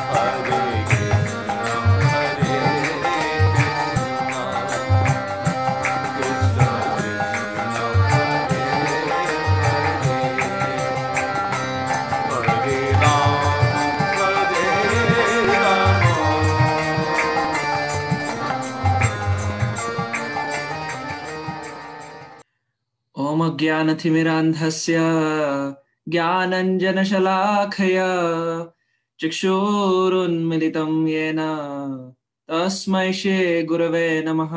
ओम अज्ञानतिमिरान्धस्य ज्ञानञ्जनशलाखया चक्षुरुन्मिलितं येन तस्मै श्री गुरवे नमः।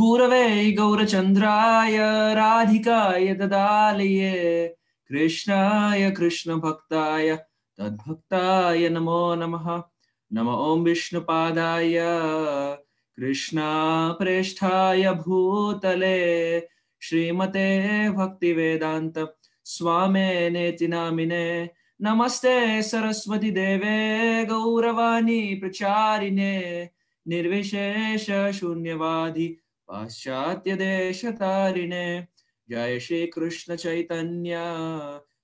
गुरवे गौरचन्द्राय राधिकाय ददालये कृष्णाय कृष्णभक्ताय तद्भक्ताय नमो नमः। नमो ॐ विष्णुपादाय कृष्णप्रेष्ठाय भूतले श्रीमते भक्तिवेदांत स्वामिनेति नामिने। नमस्ते सरस्वती देवे गौरवाणी प्रचारिणे निर्विशेष शून्यवादी पाश्चात्य देशतारिणे। जय श्री कृष्ण चैतन्य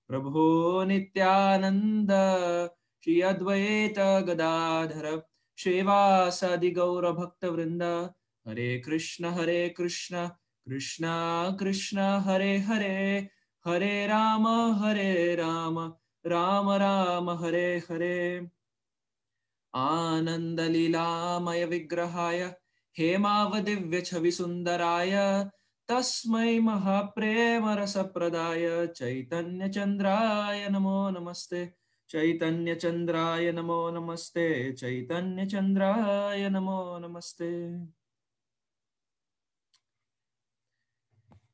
प्रभु नित्यानंद श्री अद्वैत गदाधर श्रीवासादि गौर भक्त वृंद। हरे कृष्ण कृष्ण कृष्ण हरे हरे, हरे राम राम राम हरे हरे। आनंद लीलामय विग्रहाय हेमावदिव्य छवि सुंदराय तस्मै महाप्रेम रसप्रदाय चैतन्य चंद्राय नमो नमस्ते। चैतन्य चंद्राय नमो नमस्ते। चैतन्य चंद्राय नमो नमस्ते।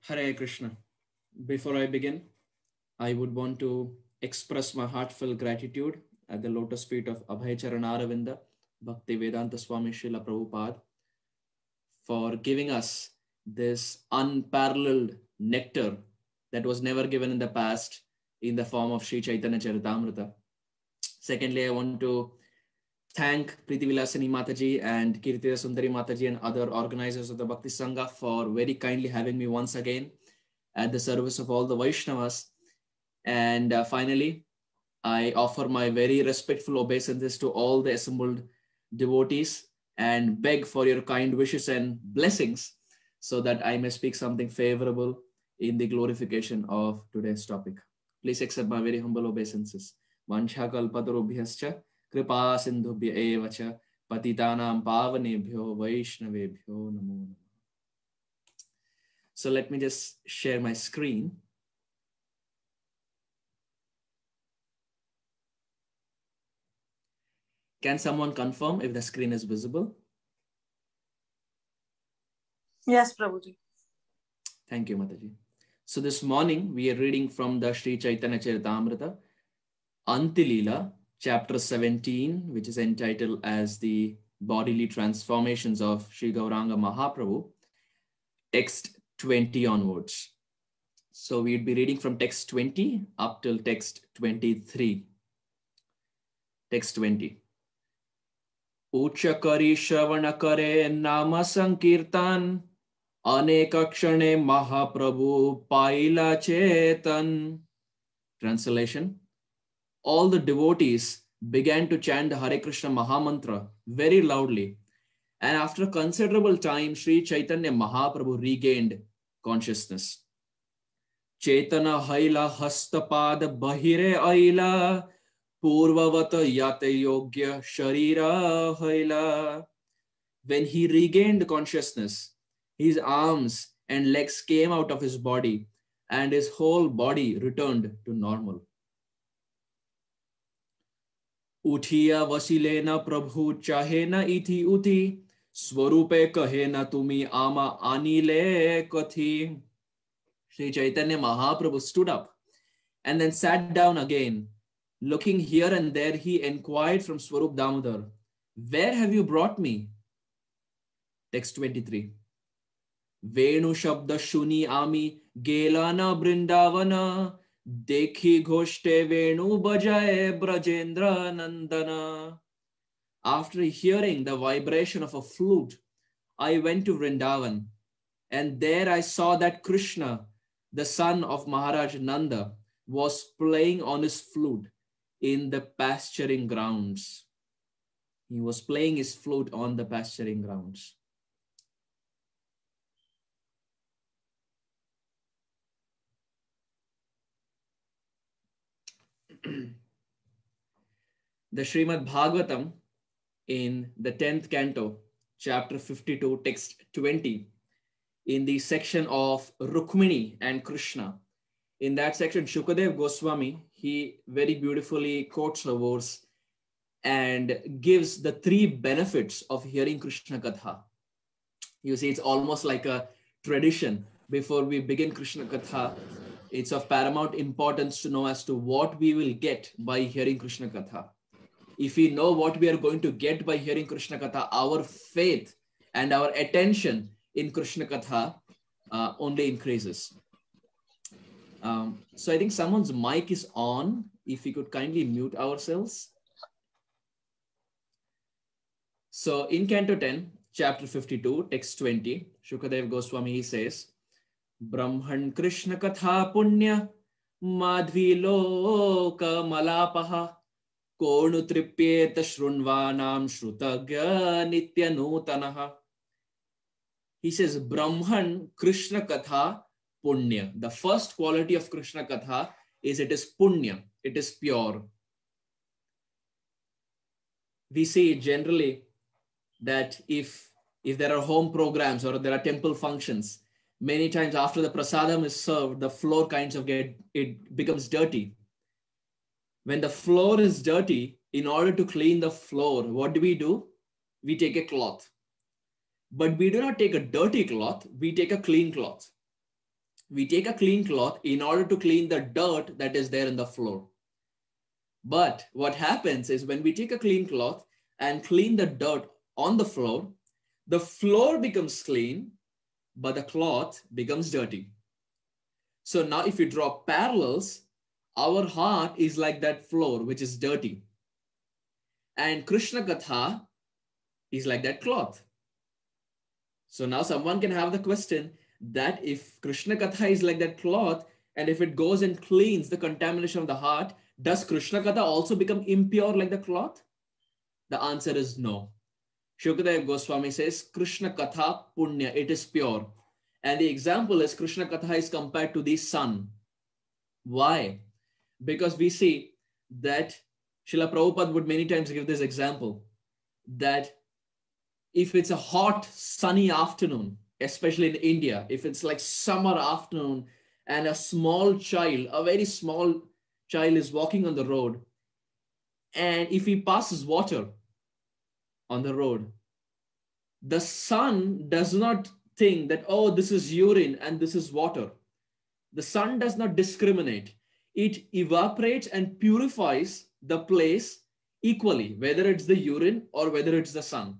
Hare Krishna. Before I begin, I would want to express my heartfelt gratitude at the lotus feet of Abhay Charanaravinda, Bhaktivedanta Swami Srila Prabhupada, for giving us this unparalleled nectar that was never given in the past in the form of Sri Chaitanya Charitamrita. Secondly, I want to thank Preeti Vilasini Mataji and Kirtira Sundari Mataji and other organizers of the Bhakti Sangha for very kindly having me once again at the service of all the Vaishnavas. And finally, I offer my very respectful obeisances to all the assembled devotees and beg for your kind wishes and blessings so that I may speak something favorable in the glorification of today's topic. Please accept my very humble obeisances. Vancha kalpatarubhyascha कृपा सिंधुभ्य एव च पतितानां पावनेभ्यो वैष्णवेभ्यो नमो नमः. So let me just share my screen. Can someone confirm if the screen is visible? Yes, Prabhuji. Thank you, Mataji. So this morning we are reading from the Sri Chaitanya Charitamrita, Antilila, chapter 17, which is entitled as the bodily transformations of Sri Gauranga Mahaprabhu, text 20 onwards. So we'd be reading from text 20 up till text 23. Text 20. Uchakari Shravanakare Nama Sankirtan Aneka Kshane Mahaprabhu Paila Chetan. Translation. All the devotees began to chant the Hare Krishna Mahamantra very loudly. And after a considerable time, Sri Chaitanya Mahaprabhu regained consciousness. Chaitana Haila Hastapad Bahire Aila Purvavata Yate Yogya Sharira Haila. When he regained consciousness, his arms and legs came out of his body and his whole body returned to normal. Uthiya vasilena prabhu chahena ithi uthi swarupe kahena tumi ama anile kathi. Sri Chaitanya Mahaprabhu stood up and then sat down again. Looking here and there, he inquired from Swarup Damodar, "Where have you brought me?" Text 23. Venu shabda shuni ami gelana brindavana dekhi ghoshte venu bajaye brajendra nandana. After hearing the vibration of a flute, I went to Vrindavan, and there I saw that Krishna, the son of Maharaj Nanda, was playing on his flute in the pasturing grounds. He was playing his flute on the pasturing grounds. The Srimad Bhagavatam in the 10th canto, chapter 52, text 20, in the section of Rukmini and Krishna. In that section, Shukadev Goswami, he very beautifully quotes the verse and gives the three benefits of hearing Krishna Katha. You see, it's almost like a tradition. Before we begin Krishna Katha, it's of paramount importance to know as to what we will get by hearing Krishna Katha. If we know what we are going to get by hearing Krishna Katha, our faith and our attention in Krishna Katha only increases. So I think someone's mic is on. If we could kindly mute ourselves. So in Canto 10, chapter 52, text 20, Shukadev Goswami, he says, Brahman Krishna Katha Punya Madhvi Loka Malapaha Konu Tripyeta Shrunvanam Shrutagya Nitya Nutanaha. He says, Brahman Krishna Katha Punya. The first quality of Krishna Katha is it is Punya, it is pure. We see generally that if there are home programs or there are temple functions, many times after the prasadam is served, the floor it becomes dirty. When the floor is dirty, in order to clean the floor, what do? We take a cloth. But we do not take a dirty cloth, we take a clean cloth. We take a clean cloth in order to clean the dirt that is there in the floor. But what happens is when we take a clean cloth and clean the dirt on the floor becomes clean, but the cloth becomes dirty. So now if you draw parallels, our heart is like that floor, which is dirty. And Krishna Katha is like that cloth. So now someone can have the question that if Krishna Katha is like that cloth, and if it goes and cleans the contamination of the heart, does Krishna Katha also become impure like the cloth? The answer is no. Shukadev Goswami says, Krishna Katha Punya, it is pure. And the example is Krishna Katha is compared to the sun. Why? Because we see that Srila Prabhupada would many times give this example that if it's a hot, sunny afternoon, especially in India, if it's like summer afternoon and a small child, a very small child is walking on the road, and if he passes water on the road, the sun does not think that, oh, this is urine and this is water. The sun does not discriminate. It evaporates and purifies the place equally, whether it's the urine or whether it's the sun,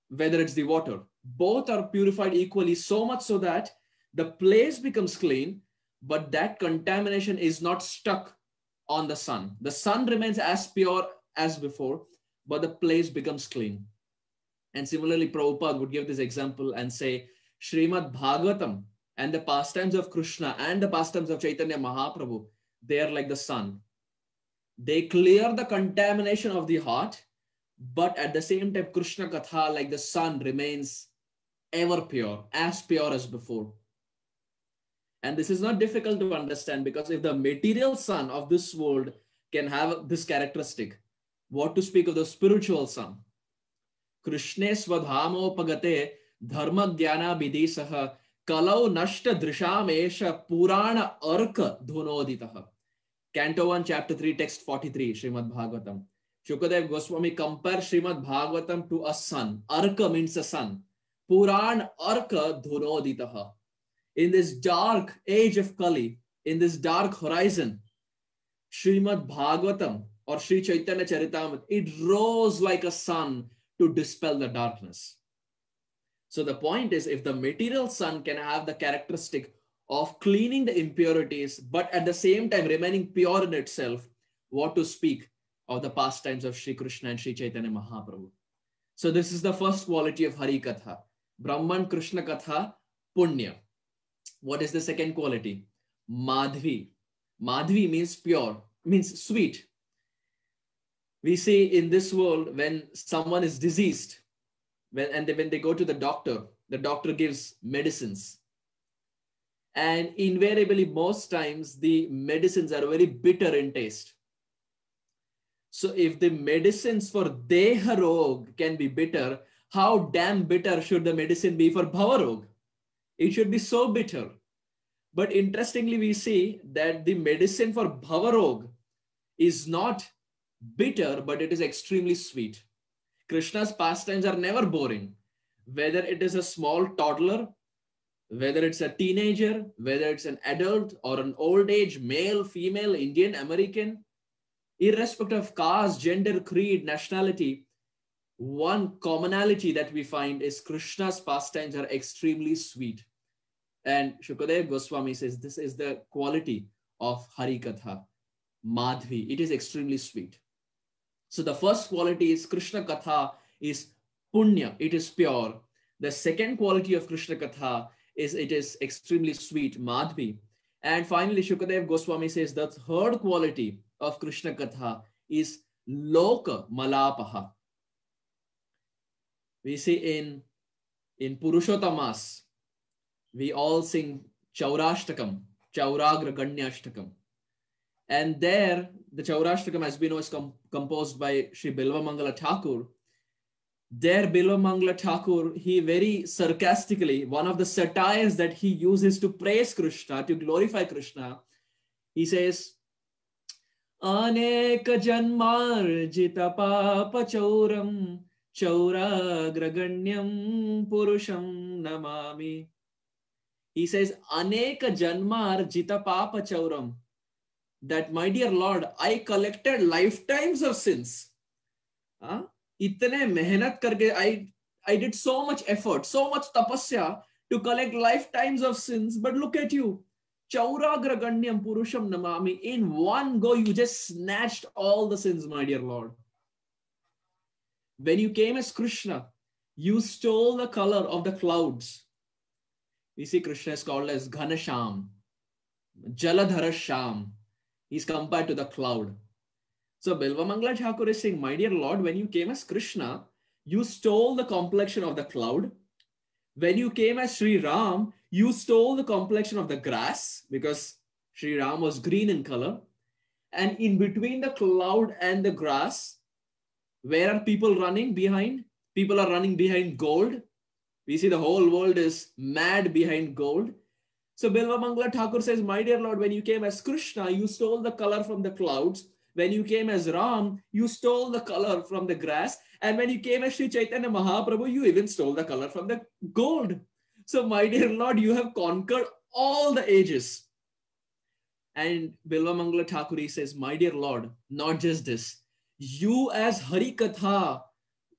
whether it's the water. Both are purified equally, so much so that the place becomes clean, but that contamination is not stuck on the sun. The sun remains as pure as before, but the place becomes clean. And similarly, Prabhupada would give this example and say, Srimad Bhagavatam and the pastimes of Krishna and the pastimes of Chaitanya Mahaprabhu, they are like the sun. They clear the contamination of the heart, but at the same time, Krishna Katha, like the sun, remains ever pure as before. And this is not difficult to understand, because if the material sun of this world can have this characteristic, what to speak of the spiritual sun? Krishne swadhamopagate dharma jnana vidhisaha kalau nashta drisham esha purana arka dhunoditaha. Canto 1, chapter 3, text 43, Srimad Bhagavatam. Shukadev Goswami compares Srimad Bhagavatam to a sun. Arka means a sun. Puran arka dhunoditaha. In this dark age of Kali, in this dark horizon, Srimad Bhagavatam or Sri Chaitanya Charitamrita, it rose like a sun to dispel the darkness. So the point is, if the material sun can have the characteristic of cleaning the impurities, but at the same time remaining pure in itself, what to speak of the pastimes of Sri Krishna and Sri Chaitanya Mahaprabhu. So this is the first quality of Hari Katha. Brahman Krishna Katha Punya. What is the second quality? Madhvi. Madhvi means pure, means sweet. We see in this world when someone is diseased, when they go to the doctor gives medicines. And invariably, most times, the medicines are very bitter in taste. So if the medicines for Deha Rog can be bitter, how damn bitter should the medicine be for Bhava Rog? It should be so bitter. But interestingly, we see that the medicine for Bhava Rog is not bitter, but it is extremely sweet. Krishna's pastimes are never boring. Whether it is a small toddler, whether it's a teenager, whether it's an adult or an old age, male, female, Indian, American, irrespective of caste, gender, creed, nationality, one commonality that we find is Krishna's pastimes are extremely sweet. And Shukadev Goswami says this is the quality of Harikatha, Madhvi. It is extremely sweet. So the first quality is Krishna Katha is punya, it is pure. The second quality of Krishna Katha is it is extremely sweet, Madhvi. And finally, Shukadev Goswami says the third quality of Krishna Katha is Loka Malapaha. We see in Purushottamas, we all sing Chaurashtakam, Chauragra Ganyashtakam. And there, the Chaurashtakam, as we know, is composed by Sri Bilvamangala Thakur. There, Bilvamangala Thakur, he very sarcastically, one of the satires that he uses to praise Krishna, to glorify Krishna, he says, Aneka janmarjita papa chauram, chauragraganyam purusham namami. He says, Aneka janmarjita papa chauram. That, my dear Lord, I collected lifetimes of sins. Itne mehnat karke, I did so much effort, so much tapasya to collect lifetimes of sins. But look at you. Chauragraganyam purusham namami. In one go, you just snatched all the sins, my dear Lord. When you came as Krishna, you stole the color of the clouds. We see Krishna is called as Ghanasham, Jaladhara Sham. He's compared to the cloud. So Bilvamangala Thakur is saying, my dear Lord, when you came as Krishna, you stole the complexion of the cloud. When you came as Sri Ram, you stole the complexion of the grass because Sri Ram was green in color. And in between the cloud and the grass, where are people running behind? People are running behind gold. We see the whole world is mad behind gold. So Bilvamangala Thakur says, my dear Lord, when you came as Krishna, you stole the color from the clouds. When you came as Ram, you stole the color from the grass. And when you came as Sri Chaitanya Mahaprabhu, you even stole the color from the gold. So my dear Lord, you have conquered all the ages. And Bilvamangala Thakur says, my dear Lord, not just this. You as Harikatha,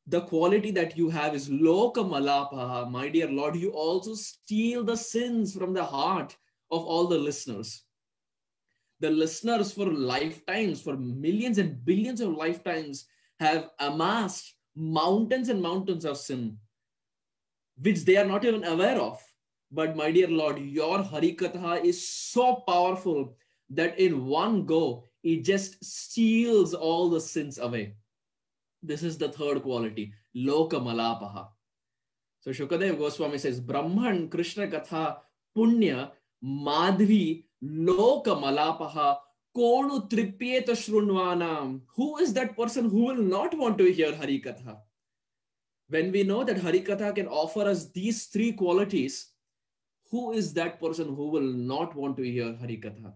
the quality that you have is Loka Malapaha. My dear Lord, you also steal the sins from the heart of all the listeners. The listeners for lifetimes, for millions and billions of lifetimes, have amassed mountains and mountains of sin, which they are not even aware of. But my dear Lord, your Harikatha is so powerful that in one go, it just steals all the sins away. This is the third quality, Loka Malapaha. So Shukadev Goswami says, Brahman, Krishna Katha, Punya, Madhvi, Loka Malapaha, Konu Tripyeta Shrunvanam. Who is that person who will not want to hear Harikatha? When we know that Harikatha can offer us these three qualities, who is that person who will not want to hear Harikatha?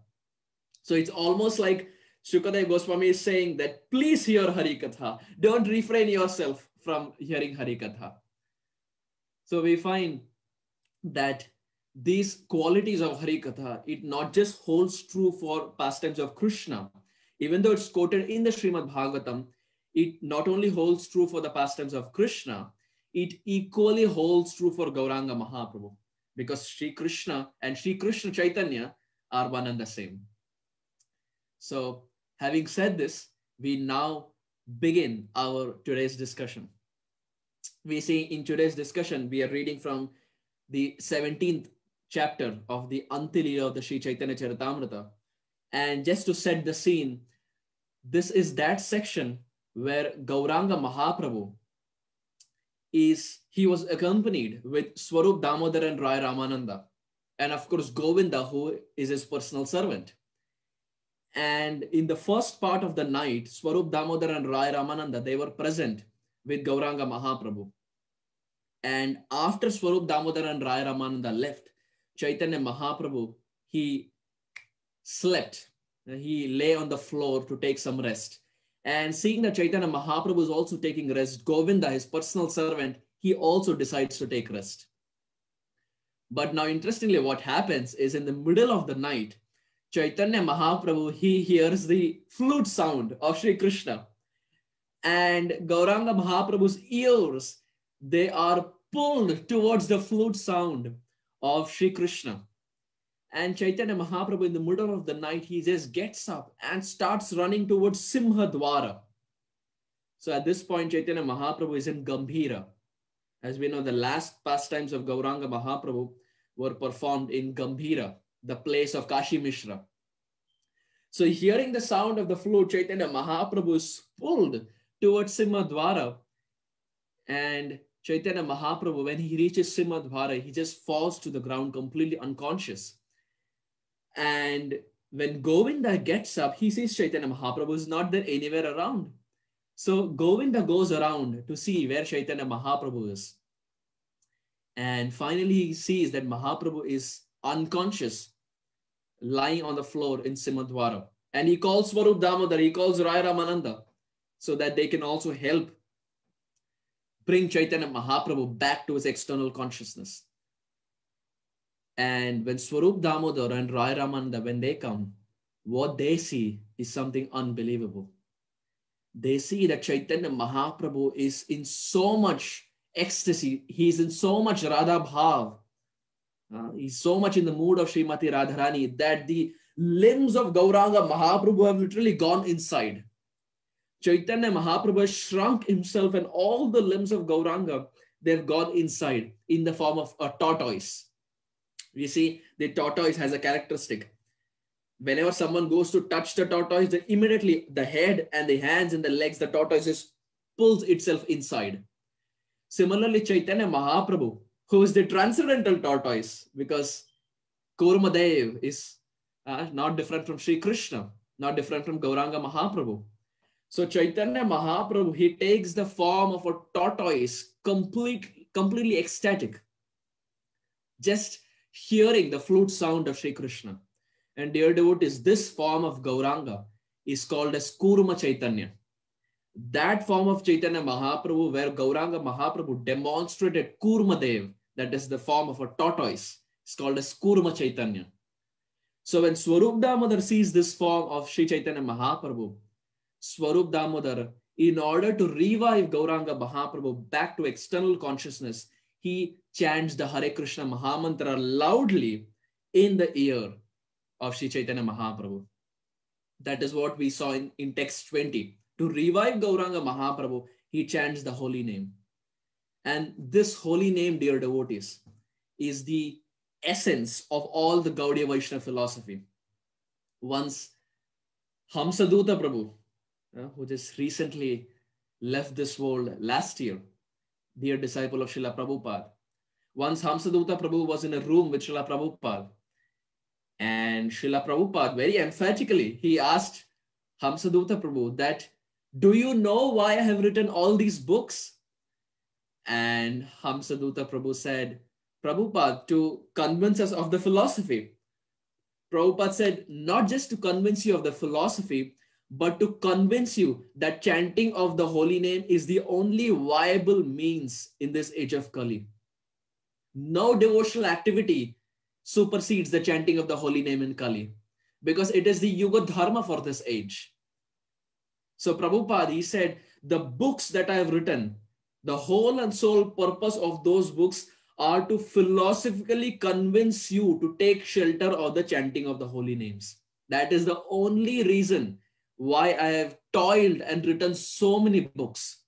So it's almost like Shukadev Goswami is saying that please hear Harikatha. Don't refrain yourself from hearing Harikatha. So we find that these qualities of Harikatha, it not just holds true for pastimes of Krishna. Even though it's quoted in the Srimad Bhagavatam, it not only holds true for the pastimes of Krishna, it equally holds true for Gauranga Mahaprabhu. Because Sri Krishna and Sri Krishna Chaitanya are one and the same. So having said this, we now begin our today's discussion. We see in today's discussion, we are reading from the 17th chapter of the Antilila of the Sri Chaitanya Charitamrita. And just to set the scene, this is that section where Gauranga Mahaprabhu he was accompanied with Swarup Damodar and Rai Ramananda, and of course Govinda, who is his personal servant. And in the first part of the night, Swarup Damodar and Rai Ramananda, they were present with Gauranga Mahaprabhu. And after Swarup Damodar and Rai Ramananda left, Chaitanya Mahaprabhu, he slept. He lay on the floor to take some rest. And seeing that Chaitanya Mahaprabhu is also taking rest, Govinda, his personal servant, he also decides to take rest. But now, interestingly, what happens is in the middle of the night, Chaitanya Mahaprabhu, he hears the flute sound of Sri Krishna. And Gauranga Mahaprabhu's ears, they are pulled towards the flute sound of Sri Krishna. And Chaitanya Mahaprabhu, in the middle of the night, he just gets up and starts running towards Simhadwara. So at this point, Chaitanya Mahaprabhu is in Gambhira. As we know, the last pastimes of Gauranga Mahaprabhu were performed in Gambhira, the place of Kashi Mishra. So hearing the sound of the flute, Chaitanya Mahaprabhu is pulled towards Simhadwara. And Chaitanya Mahaprabhu, when he reaches Simhadwara, he just falls to the ground completely unconscious. And when Govinda gets up, he sees Chaitanya Mahaprabhu is not there anywhere around. So Govinda goes around to see where Chaitanya Mahaprabhu is. And finally, he sees that Mahaprabhu is unconscious, lying on the floor in Simhadwara. And he calls Swarup Damodar, he calls Rai Ramananda, so that they can also help bring Chaitanya Mahaprabhu back to his external consciousness. And when Swarup Damodar and Rai Ramananda, when they come, what they see is something unbelievable. They see that Chaitanya Mahaprabhu is in so much ecstasy. He's in so much Radha Bhav. He's so much in the mood of Srimati Radharani that the limbs of Gauranga Mahaprabhu have literally gone inside. Chaitanya Mahaprabhu has shrunk himself and all the limbs of Gauranga, they've gone inside in the form of a tortoise. You see, the tortoise has a characteristic. Whenever someone goes to touch the tortoise, then immediately the head and the hands and the legs, the tortoise just pulls itself inside. Similarly, Chaitanya Mahaprabhu, who is the transcendental tortoise, because Kurmadev is not different from Sri Krishna, not different from Gauranga Mahaprabhu. So Chaitanya Mahaprabhu, he takes the form of a tortoise, completely ecstatic, just hearing the flute sound of Sri Krishna. And dear devotees, this form of Gauranga is called as Kurma Chaitanya. That form of Chaitanya Mahaprabhu, where Gauranga Mahaprabhu demonstrated Kurma Dev, that is the form of a tortoise, is called as Kurma Chaitanya. So when Swarup Damodar sees this form of Sri Chaitanya Mahaprabhu, Swarup Damodar, in order to revive Gauranga Mahaprabhu back to external consciousness, he chants the Hare Krishna Mahamantra loudly in the ear of Sri Chaitanya Mahaprabhu. That is what we saw in text 20. To revive Gauranga Mahaprabhu, he chants the holy name. And this holy name, dear devotees, is the essence of all the Gaudiya Vaishnava philosophy. Once Hamsaduta Prabhu, who just recently left this world last year, dear disciple of Srila Prabhupada. Once Hamsaduta Prabhu was in a room with Srila Prabhupada, and Srila Prabhupada very emphatically, he asked Hamsaduta Prabhu that, do you know why I have written all these books? And Hamsaduta Prabhu said, Prabhupada, to convince us of the philosophy. Prabhupada said, not just to convince you of the philosophy, but to convince you that chanting of the holy name is the only viable means in this age of Kali. No devotional activity supersedes the chanting of the holy name in Kali, because it is the Yuga Dharma for this age. So Prabhupada, he said, the books that I have written, the whole and sole purpose of those books are to philosophically convince you to take shelter of the chanting of the holy names. That is the only reason why I have toiled and written so many books,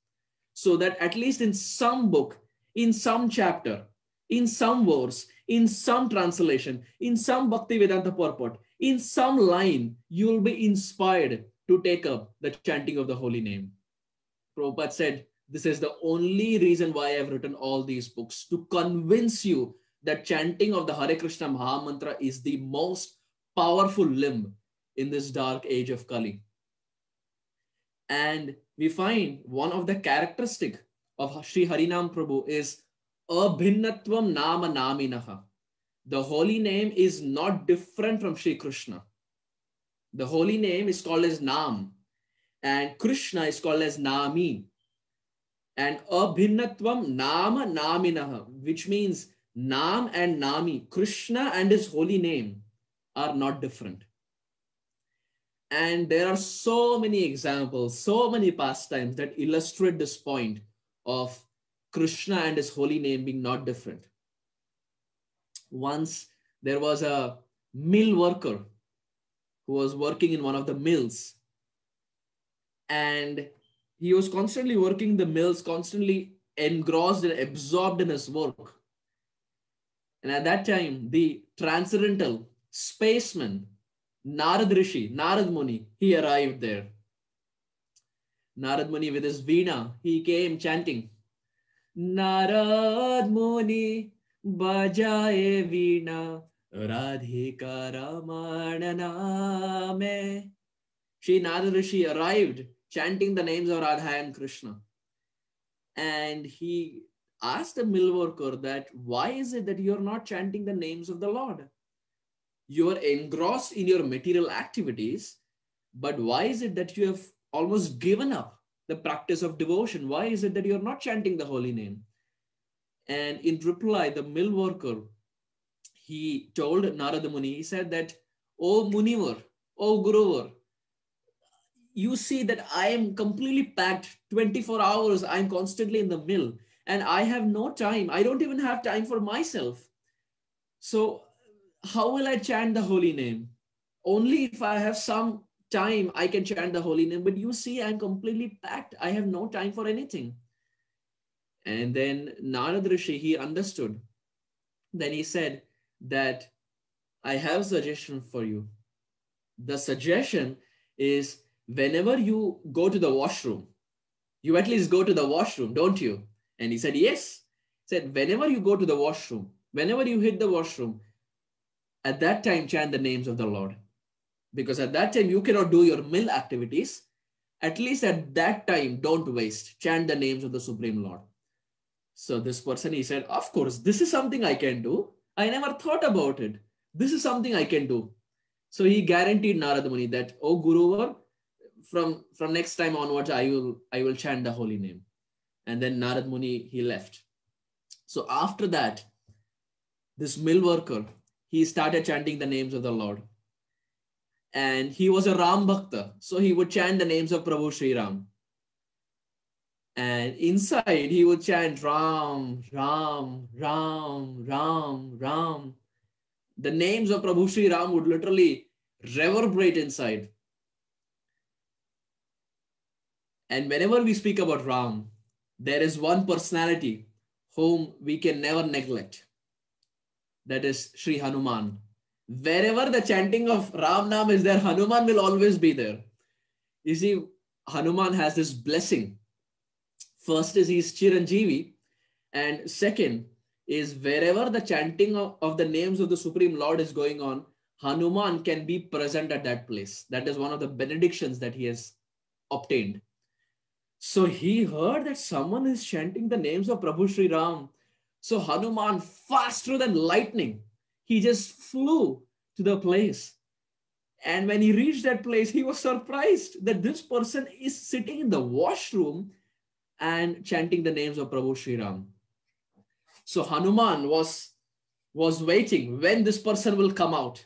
so that at least in some book, in some chapter, in some verse, in some translation, in some Bhakti Vedanta purport, in some line, you will be inspired to take up the chanting of the holy name. Prabhupada said, this is the only reason why I've written all these books, to convince you that chanting of the Hare Krishna Mahamantra is the most powerful limb in this dark age of Kali. And we find one of the characteristic of Sri Harinam Prabhu is Abhinnatvam Nama Naminaha. The holy name is not different from Sri Krishna. The holy name is called as Nam, and Krishna is called as Nami. And Abhinnatvam Nama Naminaha, which means Nam and Nami, Krishna and his holy name are not different. And there are so many examples, so many pastimes that illustrate this point of Krishna and his holy name being not different. Once there was a mill worker who was working in one of the mills, and he was constantly working the mills, constantly engrossed and absorbed in his work. And at that time, the transcendental spaceman, Narad Rishi, Narad Muni, he arrived there. Narad Muni with his veena, he came chanting, Narad Muni bajaye veena, Radhika Ramana Name. Shri Narad Rishi arrived chanting the names of Radha and Krishna. And he asked the mill worker that, why is it that you're not chanting the names of the Lord? You are engrossed in your material activities, but why is it that you have almost given up the practice of devotion? Why is it that you're not chanting the holy name? And in reply, the mill worker, he told Narada Muni, he said that, O Munivar, O Guruvar, you see that I am completely packed 24 hours. I'm constantly in the mill and I have no time. I don't even have time for myself. So how will I chant the holy name? Only if I have some time, I can chant the holy name. But you see, I'm completely packed. I have no time for anything. And then Narad Rishi, he understood. Then he said that I have a suggestion for you. The suggestion is, whenever you go to the washroom, you at least go to the washroom, don't you? And he said, yes. He said, whenever you go to the washroom, whenever you hit the washroom, at that time, chant the names of the Lord. Because at that time, you cannot do your mill activities. At least at that time, don't waste. Chant the names of the Supreme Lord. So this person, he said, of course, this is something I can do. I never thought about it. This is something I can do. So he guaranteed Narada Muni that, oh Guruvar, from next time onwards, I will chant the holy name. And then Narad Muni, he left. So after that, this mill worker, he started chanting the names of the Lord. And he was a Ram Bhakta. So he would chant the names of Prabhu Sri Ram. And inside, he would chant Ram, Ram, Ram, Ram, Ram. The names of Prabhu Sri Ram would literally reverberate inside. And whenever we speak about Ram, there is one personality whom we can never neglect. That is Sri Hanuman. Wherever the chanting of Ram Nam is there, Hanuman will always be there. You see, Hanuman has this blessing. First is he's Chiranjeevi. And second is wherever the chanting of the names of the Supreme Lord is going on, Hanuman can be present at that place. That is one of the benedictions that he has obtained. So he heard that someone is chanting the names of Prabhu Sri Ram. So Hanuman, faster than lightning, he just flew to the place. And when he reached that place, he was surprised that this person is sitting in the washroom and chanting the names of Prabhu Sri Ram. So Hanuman was waiting when this person will come out.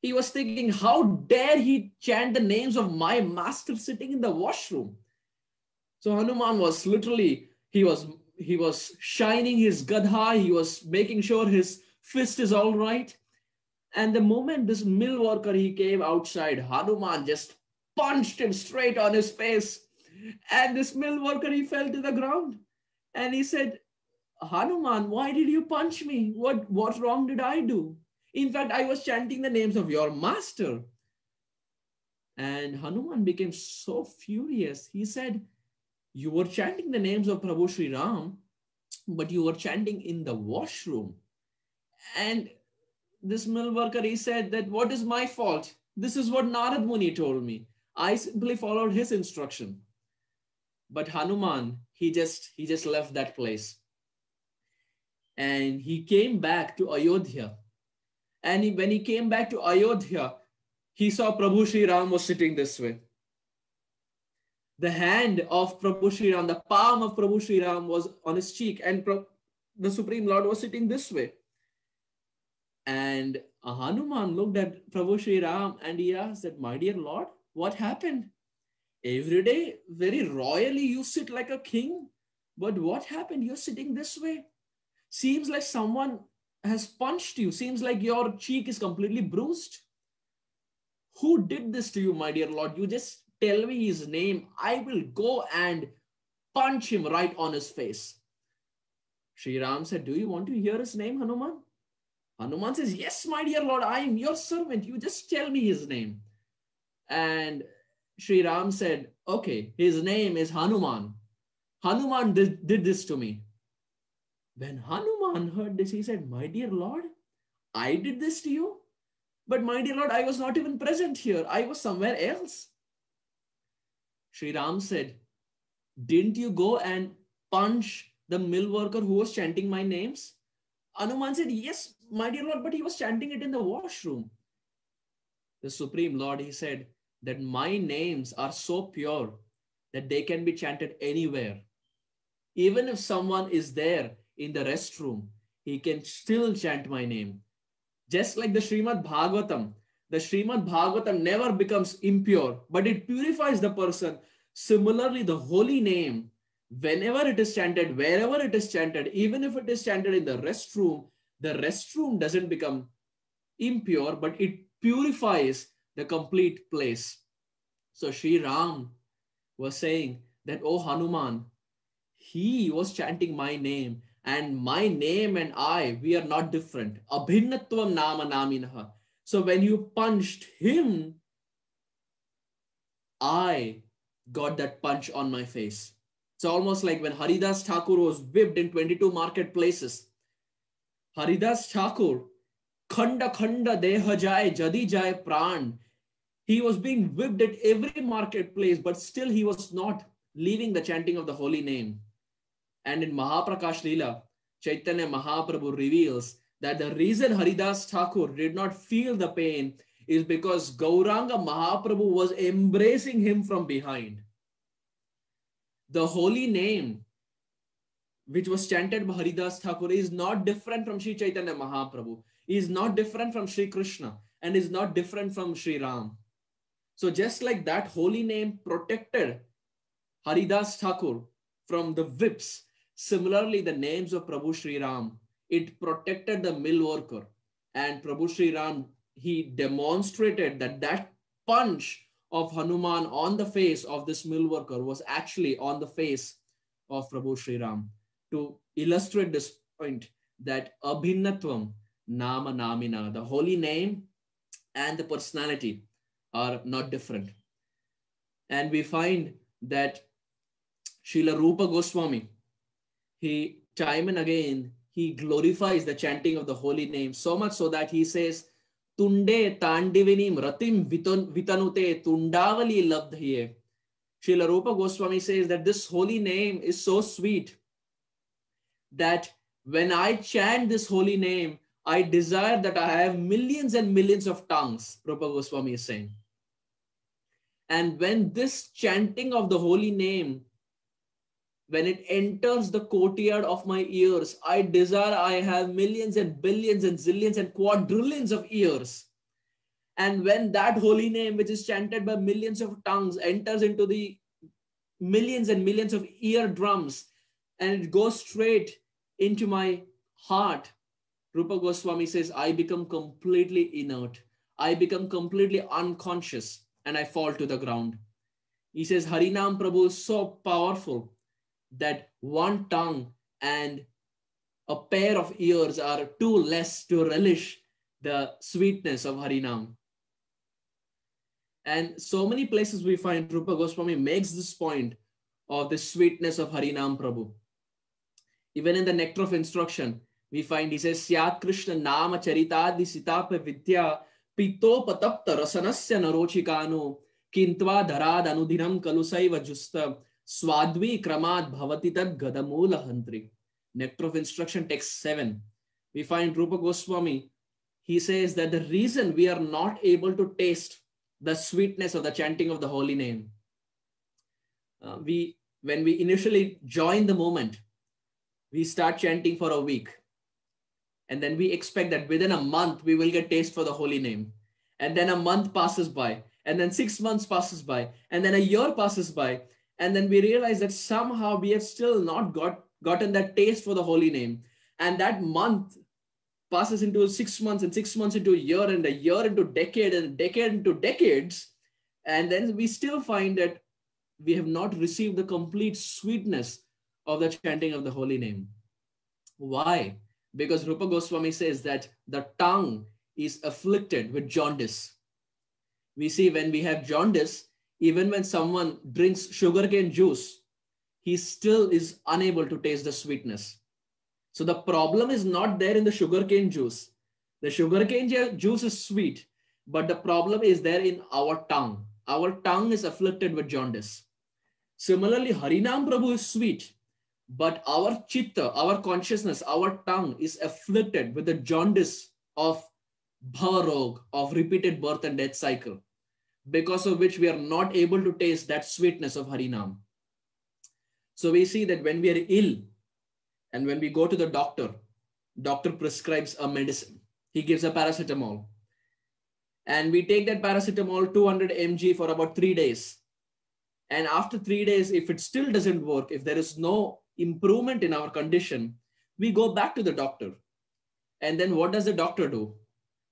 He was thinking, how dare he chant the names of my master sitting in the washroom? So Hanuman was literally, he was shining his gadha, he was making sure his fist is all right. And the moment this mill worker, he came outside, Hanuman just punched him straight on his face. And this mill worker, he fell to the ground. And he said, Hanuman, why did you punch me? What wrong did I do? In fact, I was chanting the names of your master. And Hanuman became so furious. He said, you were chanting the names of Prabhu Sri Ram, but you were chanting in the washroom. And this mill worker, he said that, what is my fault? This is what Narad Muni told me. I simply followed his instruction. But Hanuman, he just left that place. And he came back to Ayodhya. And when he came back to Ayodhya, he saw Prabhu Sri Ram was sitting this way. The hand of Prabhu Sri Ram, the palm of Prabhu Sri Ram was on his cheek, and the Supreme Lord was sitting this way. And Hanuman looked at Prabhu Sri Ram and he asked that, my dear Lord, what happened? Every day, very royally, you sit like a king. But what happened? You're sitting this way. Seems like someone has punched you. Seems like your cheek is completely bruised. Who did this to you, my dear Lord? You just tell me his name. I will go and punch him right on his face. Sri Ram said, do you want to hear his name, Hanuman? Hanuman says, yes, my dear Lord, I am your servant. You just tell me his name. And Sri Ram said, okay, his name is Hanuman. Hanuman did this to me. When Hanuman heard this, he said, my dear Lord, I did this to you? But my dear Lord, I was not even present here. I was somewhere else. Sri Ram said, didn't you go and punch the mill worker who was chanting my names? Hanuman said, yes, my dear Lord, but he was chanting it in the washroom. The Supreme Lord, he said that my names are so pure that they can be chanted anywhere. Even if someone is there in the restroom, he can still chant my name. Just like the Srimad Bhagavatam never becomes impure, but it purifies the person. Similarly, the holy name, whenever it is chanted, wherever it is chanted, even if it is chanted in the restroom doesn't become impure, but it purifies the complete place. So Sri Ram was saying that, oh Hanuman, he was chanting my name, and my name and I, we are not different. Abhinnatvam nama naminaha. So when you punched him, I got that punch on my face. It's almost like when Haridas Thakur was whipped in 22 marketplaces. Haridas Thakur, khanda khanda deha jai, jadi jai pran. He was being whipped at every marketplace, but still he was not leaving the chanting of the holy name. And in Mahaprakash Leela, Chaitanya Mahaprabhu reveals that the reason Haridas Thakur did not feel the pain is because Gauranga Mahaprabhu was embracing him from behind. The holy name, which was chanted by Haridas Thakur, is not different from Sri Chaitanya Mahaprabhu, is not different from Sri Krishna, and is not different from Sri Ram. So just like that holy name protected Haridas Thakur from the whips, similarly the names of Prabhu Sri Ram, it protected the mill worker. And Prabhu Sri Ram, he demonstrated that that punch of Hanuman on the face of this mill worker was actually on the face of Prabhu Sri Ram, to illustrate this point that Abhinnatvam Nama Namina, the holy name and the personality are not different. And we find that Srila Rupa Goswami, he time and again, he glorifies the chanting of the holy name, so much so that he says, Tunde Tandivinim Ratim Vitanute Tundavali Labdhiye. Srila Rupa Goswami says that this holy name is so sweet that when I chant this holy name, I desire that I have millions and millions of tongues, Rupa Goswami is saying. And when this chanting of the holy name, when it enters the courtyard of my ears, I desire I have millions and billions and zillions and quadrillions of ears. And when that holy name, which is chanted by millions of tongues, enters into the millions and millions of eardrums, and it goes straight into my heart, Rupa Goswami says, I become completely inert. I become completely unconscious and I fall to the ground. He says, Harinam Prabhu is so powerful that one tongue and a pair of ears are too less to relish the sweetness of Harinam. And so many places we find Rupa Goswami makes this point of the sweetness of Harinam Prabhu. Even in the Nectar of Instruction, we find he says, Syat Krishna Nama Charitadi Sitapa Vidya Pitopatapta Rasanasya Narochikanu Kintva Dharad Anudhinam Kalusaiva Justa Swadvi Kramad Bhavati Tad Gadamula Hantri. Nectar of Instruction, text 7. We find Rupa Goswami, he says that the reason we are not able to taste the sweetness of the chanting of the holy name, when we initially join the movement, we start chanting for a week. And then we expect that within a month, we will get taste for the holy name. And then a month passes by. And then 6 months passes by. And then a year passes by. And then we realize that somehow we have still not gotten that taste for the holy name. And that month passes into 6 months, and 6 months into a year, and a year into decade, and a decade into decades. And then we still find that we have not received the complete sweetness of the chanting of the holy name. Why? Because Rupa Goswami says that the tongue is afflicted with jaundice. We see when we have jaundice, even when someone drinks sugarcane juice, he still is unable to taste the sweetness. So the problem is not there in the sugarcane juice. The sugarcane juice is sweet, but the problem is there in our tongue. Our tongue is afflicted with jaundice. Similarly, Harinam Prabhu is sweet, but our chitta, our consciousness, our tongue is afflicted with the jaundice of bhavarog, of repeated birth and death cycle, because of which we are not able to taste that sweetness of Harinam. So we see that when we are ill and when we go to the doctor prescribes a medicine. He gives a paracetamol. And we take that paracetamol 200 mg for about 3 days. And after 3 days, if it still doesn't work, if there is no improvement in our condition, we go back to the doctor. And then what does the doctor do?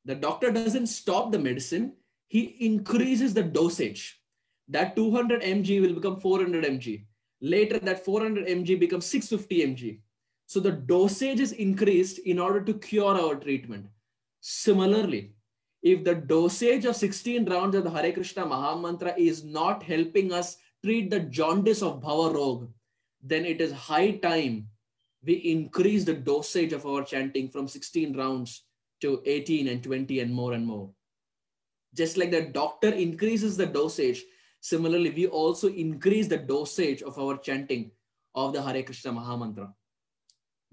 The doctor doesn't stop the medicine. He increases the dosage. That 200 mg will become 400 mg. Later, that 400 mg becomes 650 mg. So the dosage is increased in order to cure our treatment. Similarly, if the dosage of 16 rounds of the Hare Krishna Mahamantra is not helping us treat the jaundice of Bhava Rog, then it is high time we increase the dosage of our chanting from 16 rounds to 18 and 20 and more and more. Just like the doctor increases the dosage, similarly, we also increase the dosage of our chanting of the Hare Krishna Mahamantra.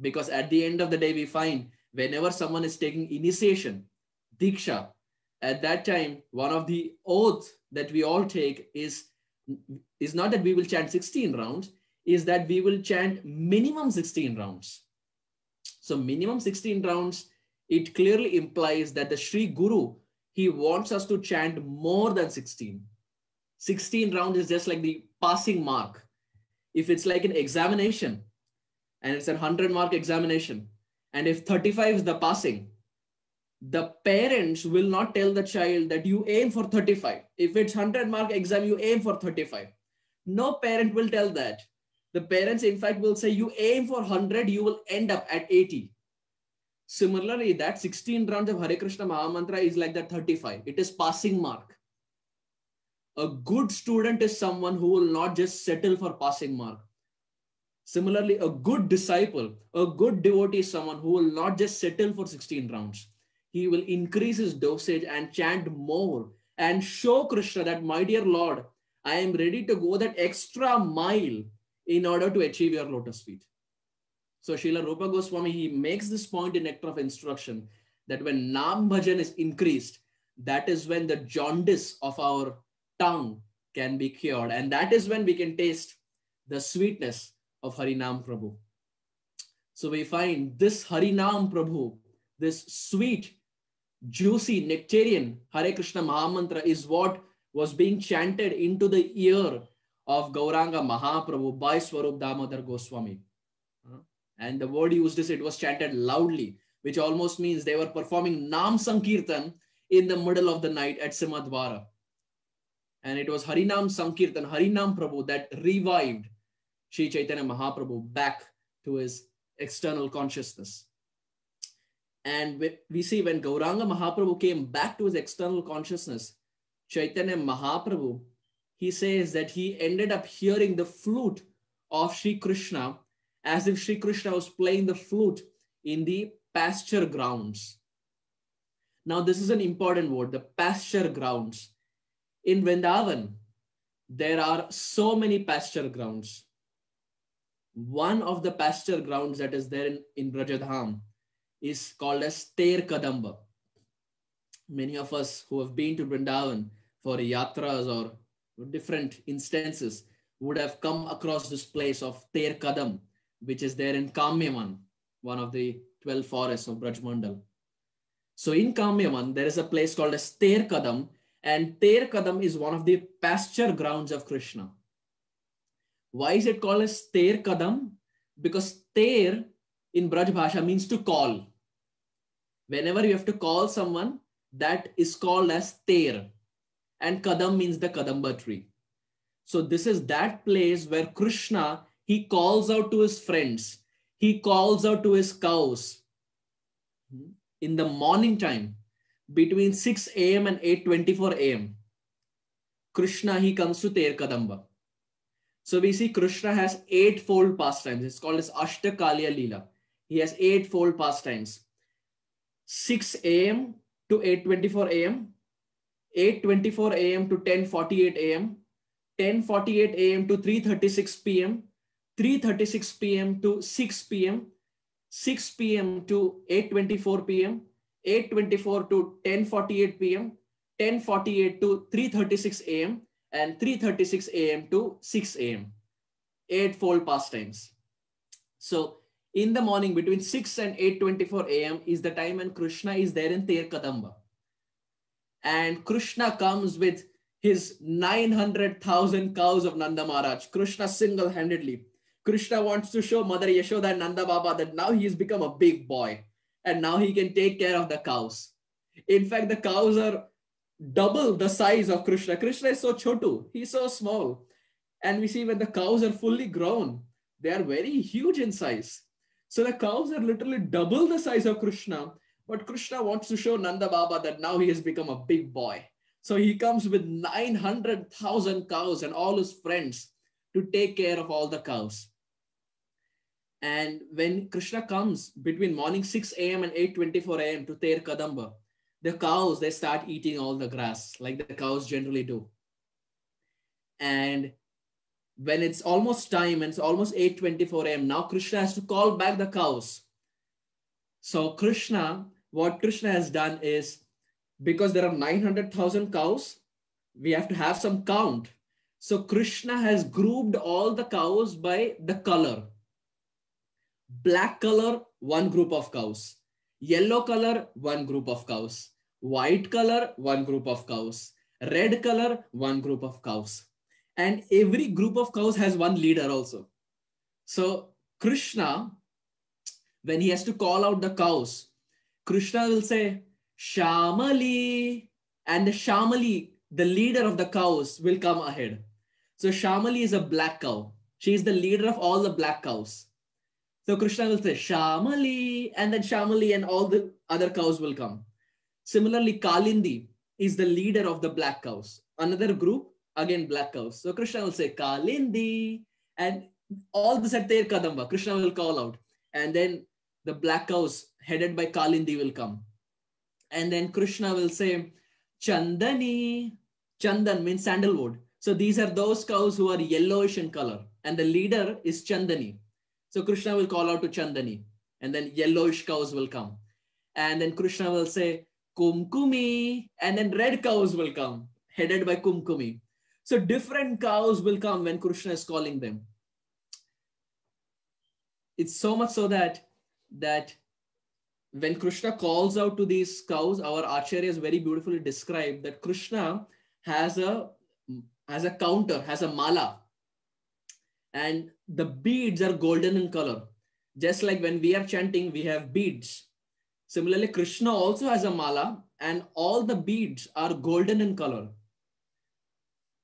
Because at the end of the day, we find whenever someone is taking initiation, Diksha, at that time, one of the oaths that we all take is not that we will chant 16 rounds, is that we will chant minimum 16 rounds. So minimum 16 rounds, it clearly implies that the Sri Guru, he wants us to chant more than 16. 16 rounds is just like the passing mark. If it's like an examination, and it's a 100-mark examination, and if 35 is the passing, the parents will not tell the child that you aim for 35. If it's 100-mark exam, you aim for 35. No parent will tell that. The parents, in fact, will say you aim for 100, you will end up at 80. Similarly, that 16 rounds of Hare Krishna Mahamantra is like that 35. It is passing mark. A good student is someone who will not just settle for passing mark. Similarly, a good disciple, a good devotee is someone who will not just settle for 16 rounds. He will increase his dosage and chant more and show Krishna that, my dear Lord, I am ready to go that extra mile in order to achieve your lotus feet. So Srila Rupa Goswami, he makes this point in Nectar of Instruction that when Nam Bhajan is increased, that is when the jaundice of our tongue can be cured. And that is when we can taste the sweetness of Harinam Prabhu. So we find this Harinam Prabhu, this sweet, juicy, nectarian Hare Krishna Mahamantra is what was being chanted into the ear of Gauranga Mahaprabhu by Swarup Damodar Goswami. And the word used is it was chanted loudly, which almost means they were performing Nam Sankirtan in the middle of the night at Simadwara. And it was Harinam Sankirtan, Harinam Prabhu that revived Sri Chaitanya Mahaprabhu back to his external consciousness. And we see when Gauranga Mahaprabhu came back to his external consciousness, Chaitanya Mahaprabhu, he says that he ended up hearing the flute of Sri Krishna, as if Sri Krishna was playing the flute in the pasture grounds. Now, this is an important word, the pasture grounds. In Vrindavan, there are so many pasture grounds. One of the pasture grounds that is there in Brajadham is called as Ter Kadamba. Many of us who have been to Vrindavan for yatras or different instances would have come across this place of Ter Kadam, which is there in Kamyaman, one of the 12 forests of Brajmandal. So in Kamyaman, there is a place called as Ter Kadam, and Ter Kadam is one of the pasture grounds of Krishna. Why is it called as Ter Kadam? Because Ter in Braj Bhasha means to call. Whenever you have to call someone, that is called as Ter. And Kadam means the Kadamba tree. So this is that place where Krishna, he calls out to his friends. He calls out to his cows. In the morning time, between 6 a.m. and 8:24 a.m., Krishna, he comes to Ter Kadamba. So we see Krishna has eightfold pastimes. It's called as Ashtakalya Leela. He has eightfold pastimes. 6 a.m. to 8:24 a.m., 8:24 a.m. to 10:48 a.m., 10:48 a.m. to 3:36 p.m., 3:36 p.m. to 6 p.m., 6 p.m. to 8:24 p.m., 8:24 to 10:48 p.m., 10:48 to 3:36 a.m., and 3:36 a.m. to 6 a.m. Eightfold pastimes. So in the morning between 6 and 8:24 a.m. is the time when Krishna is there in Ter Kadamba. And Krishna comes with his 900,000 cows of Nanda Maharaj. Krishna single-handedly. Krishna wants to show Mother Yashoda and Nanda Baba that now he has become a big boy. And now he can take care of the cows. In fact, the cows are double the size of Krishna. Krishna is so chotu. He's so small. And we see when the cows are fully grown, they are very huge in size. So the cows are literally double the size of Krishna. But Krishna wants to show Nanda Baba that now he has become a big boy. So he comes with 900,000 cows and all his friends to take care of all the cows. And when Krishna comes between morning 6 a.m. and 8:24 a.m. to Ter Kadamba, the cows, they start eating all the grass like the cows generally do. And when it's almost time and it's almost 8:24 a.m., now Krishna has to call back the cows. So Krishna, what Krishna has done is, because there are 900,000 cows, we have to have some count. So Krishna has grouped all the cows by the color. Black color, one group of cows. Yellow color, one group of cows. White color, one group of cows. Red color, one group of cows. And every group of cows has one leader also. So Krishna, when he has to call out the cows, Krishna will say, Shamali. And the Shamali, the leader of the cows, will come ahead. So Shamali is a black cow. She is the leader of all the black cows. So Krishna will say, Shamali, and then Shamali and all the other cows will come. Similarly, Kalindi is the leader of the black cows. Another group, again, black cows. So Krishna will say, Kalindi, and all this at Ter Kadamba, Krishna will call out. And then the black cows headed by Kalindi will come. And then Krishna will say, Chandani. Chandan means sandalwood. So these are those cows who are yellowish in color. And the leader is Chandani. So Krishna will call out to Chandani. And then yellowish cows will come. And then Krishna will say, Kumkumi. And then red cows will come, headed by Kumkumi. So different cows will come when Krishna is calling them. It's so much so that when Krishna calls out to these cows, our acharyas very beautifully describe that Krishna has a counter, has a mala. And the beads are golden in color. Just like when we are chanting, we have beads. Similarly, Krishna also has a mala and all the beads are golden in color.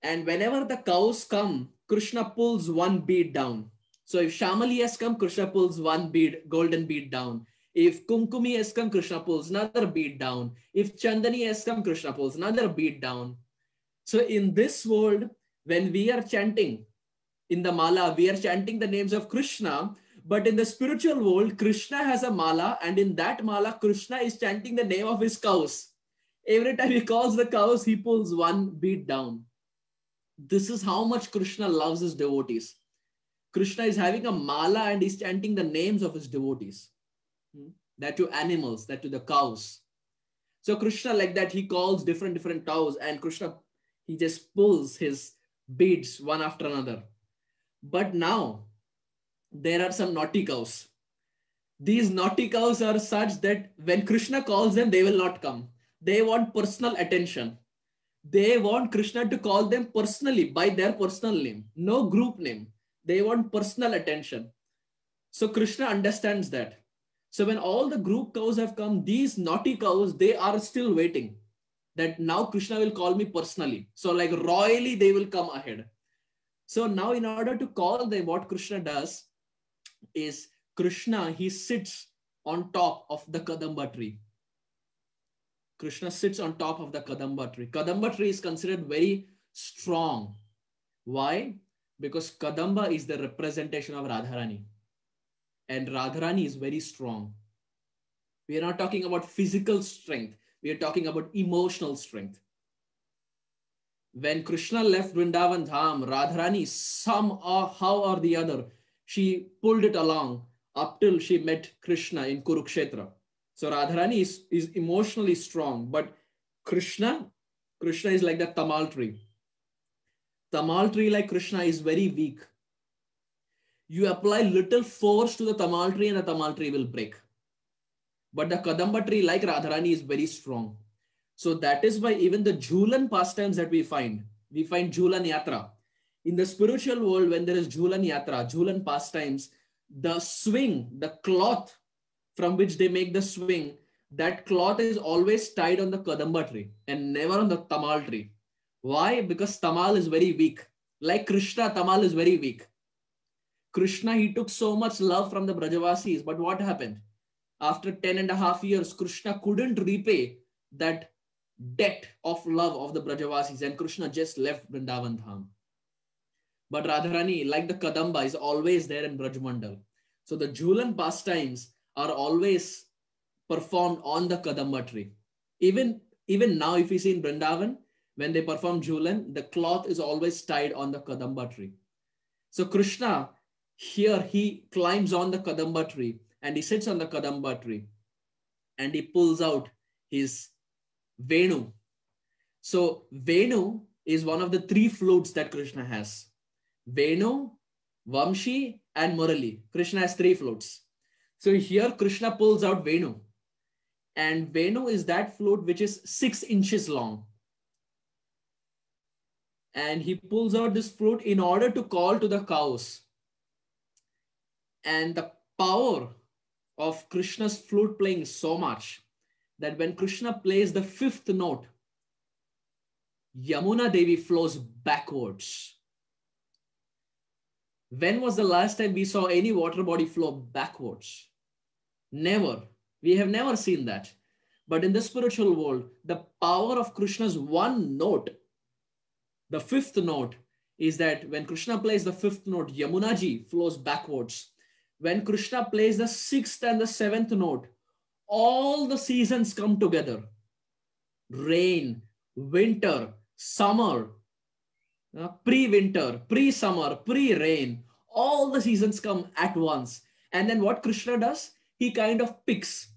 And whenever the cows come, Krishna pulls one bead down. So if Shamali has come, Krishna pulls one bead, golden bead down. If Kumkumi has come, Krishna pulls another bead down. If Chandani has come, Krishna pulls another bead down. So in this world, when we are chanting, in the mala, we are chanting the names of Krishna. But in the spiritual world, Krishna has a mala, and in that mala, Krishna is chanting the name of his cows. Every time he calls the cows, he pulls one bead down. This is how much Krishna loves his devotees. Krishna is having a mala and he's chanting the names of his devotees. That to animals, that to the cows. So Krishna, like that, he calls different cows, and Krishna, he just pulls his beads one after another. But now there are some naughty cows. These naughty cows are such that when Krishna calls them, they will not come. They want personal attention. They want Krishna to call them personally by their personal name, no group name. They want personal attention. So Krishna understands that. So when all the group cows have come, these naughty cows, they are still waiting that now Krishna will call me personally. So like royally, they will come ahead. So now in order to call them, what Krishna does is Krishna, he sits on top of the Kadamba tree. Krishna sits on top of the Kadamba tree. Kadamba tree is considered very strong. Why? Because Kadamba is the representation of Radharani. And Radharani is very strong. We are not talking about physical strength. We are talking about emotional strength. When Krishna left Vrindavan Dham, Radharani somehow or the other, she pulled it along up till she met Krishna in Kurukshetra. So Radharani is emotionally strong, but Krishna is like the tamal tree. Tamal tree like Krishna is very weak. You apply little force to the tamal tree and the tamal tree will break. But the Kadamba tree like Radharani is very strong. So that is why even the Jhulan pastimes that we find Jhulan Yatra. In the spiritual world, when there is Jhulan Yatra, Jhulan pastimes, the swing, the cloth from which they make the swing, that cloth is always tied on the Kadamba tree and never on the Tamal tree. Why? Because Tamal is very weak. Like Krishna, Tamal is very weak. Krishna, he took so much love from the Brajavasis, but what happened? After 10.5 years, Krishna couldn't repay that debt of love of the Brajavasis, and Krishna just left Vrindavan Dham. But Radharani, like the Kadamba, is always there in Brajmandal. So the Jhulan pastimes are always performed on the Kadamba tree. Even now, if you see in Vrindavan, when they perform Jhulan, the cloth is always tied on the Kadamba tree. So Krishna, here he climbs on the Kadamba tree and he sits on the Kadamba tree and he pulls out his Venu. So Venu is one of the 3 flutes that Krishna has. Venu, Vamshi and Murali. Krishna has 3 flutes. So here Krishna pulls out Venu. And Venu is that flute which is 6 inches long. And he pulls out this flute in order to call to the cows. And the power of Krishna's flute playing is so much that when Krishna plays the 5th note, Yamuna Devi flows backwards. When was the last time we saw any water body flow backwards? Never. We have never seen that. But in the spiritual world, the power of Krishna's one note, the 5th note, is that when Krishna plays the 5th note, Yamuna ji flows backwards. When Krishna plays the 6th and the 7th note, all the seasons come together. Rain, winter, summer, pre-winter, pre-summer, pre-rain, all the seasons come at once. And then what Krishna does? He kind of picks.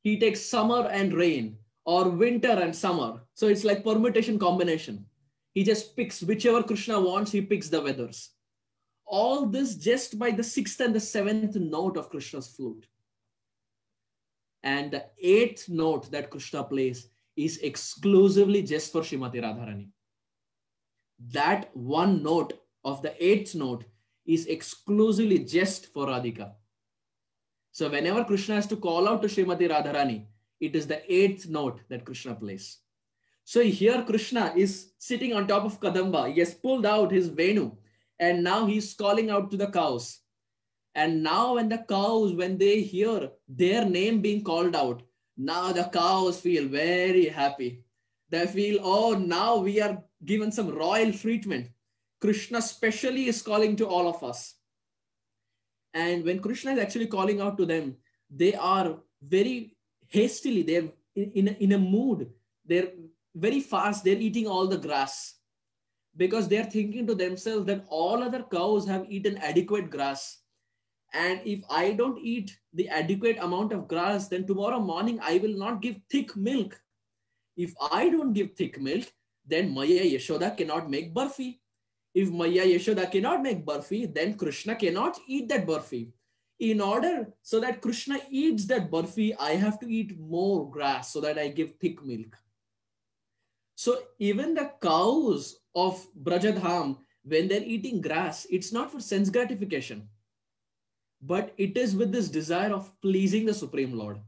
He takes summer and rain or winter and summer. So it's like permutation combination. He just picks whichever Krishna wants, he picks the weathers. All this just by the 6th and the 7th note of Krishna's flute. And the 8th note that Krishna plays is exclusively just for Srimati Radharani. That one note of the 8th note is exclusively just for Radhika. So whenever Krishna has to call out to Srimati Radharani, it is the 8th note that Krishna plays. So here Krishna is sitting on top of Kadamba. He has pulled out his Venu and now he's calling out to the cows. And now when the cows, when they hear their name being called out, now the cows feel very happy. They feel, oh, now we are given some royal treatment. Krishna specially is calling to all of us. And when Krishna is actually calling out to them, they are very hastily, they're in a mood. They're very fast. They're eating all the grass because they're thinking to themselves that all other cows have eaten adequate grass. And if I don't eat the adequate amount of grass, then tomorrow morning I will not give thick milk. If I don't give thick milk, then Maya Yashoda cannot make barfi. If Maya Yashoda cannot make barfi, then Krishna cannot eat that barfi. In order so that Krishna eats that barfi, I have to eat more grass so that I give thick milk. So even the cows of Brajadham, when they're eating grass, it's not for sense gratification, but it is with this desire of pleasing the Supreme Lord.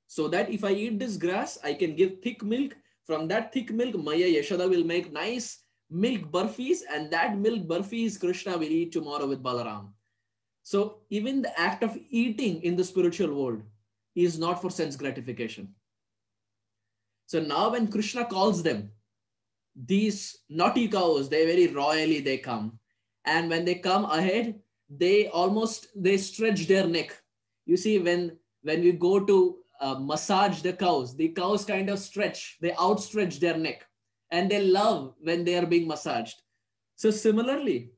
So that if I eat this grass, I can give thick milk. From that thick milk, Maya Yashoda will make nice milk barfis, and that milk barfis Krishna will eat tomorrow with Balaram. So even the act of eating in the spiritual world is not for sense gratification. So now when Krishna calls them, these naughty cows, they very royally they come. And when they come ahead, they stretch their neck. You see, when we go to massage the cows kind of stretch, they outstretch their neck, and they love when they are being massaged. So similarly,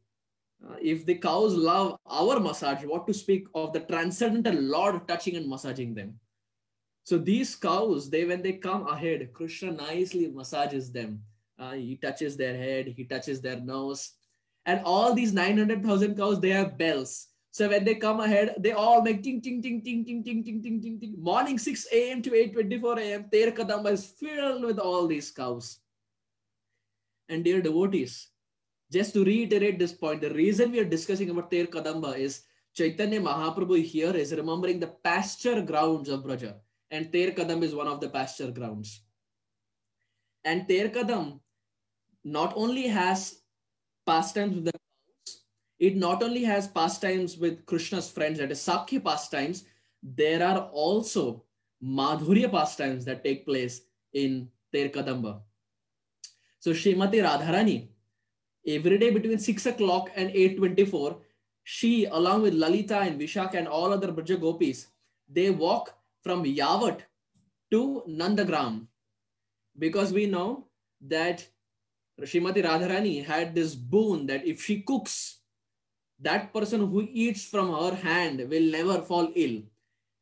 if the cows love our massage, what to speak of the transcendental Lord touching and massaging them. So these cows, when they come ahead, Krishna nicely massages them. He touches their head, he touches their nose. And all these 900,000 cows, they have bells. So when they come ahead, they all make ting, ting, ting, ting, ting, ting, ting, ting, ting, ting. Morning 6 a.m. to 8:24 a.m., Ter Kadamba is filled with all these cows. And dear devotees, just to reiterate this point, the reason we are discussing about Ter Kadamba is Chaitanya Mahaprabhu here is remembering the pasture grounds of Braja. And Ter Kadam is one of the pasture grounds. And Ter Kadam not only has pastimes with the cows, it not only has pastimes with Krishna's friends, that is Sakya pastimes, there are also Madhurya pastimes that take place in Ter Kadamba. So Srimati Radharani, every day between 6 o'clock and 8:24, she, along with Lalita and Vishaka and all other Braja Gopis, they walk from Yavat to Nandagram, because we know that Srimati Radharani had this boon that if she cooks, that person who eats from her hand will never fall ill.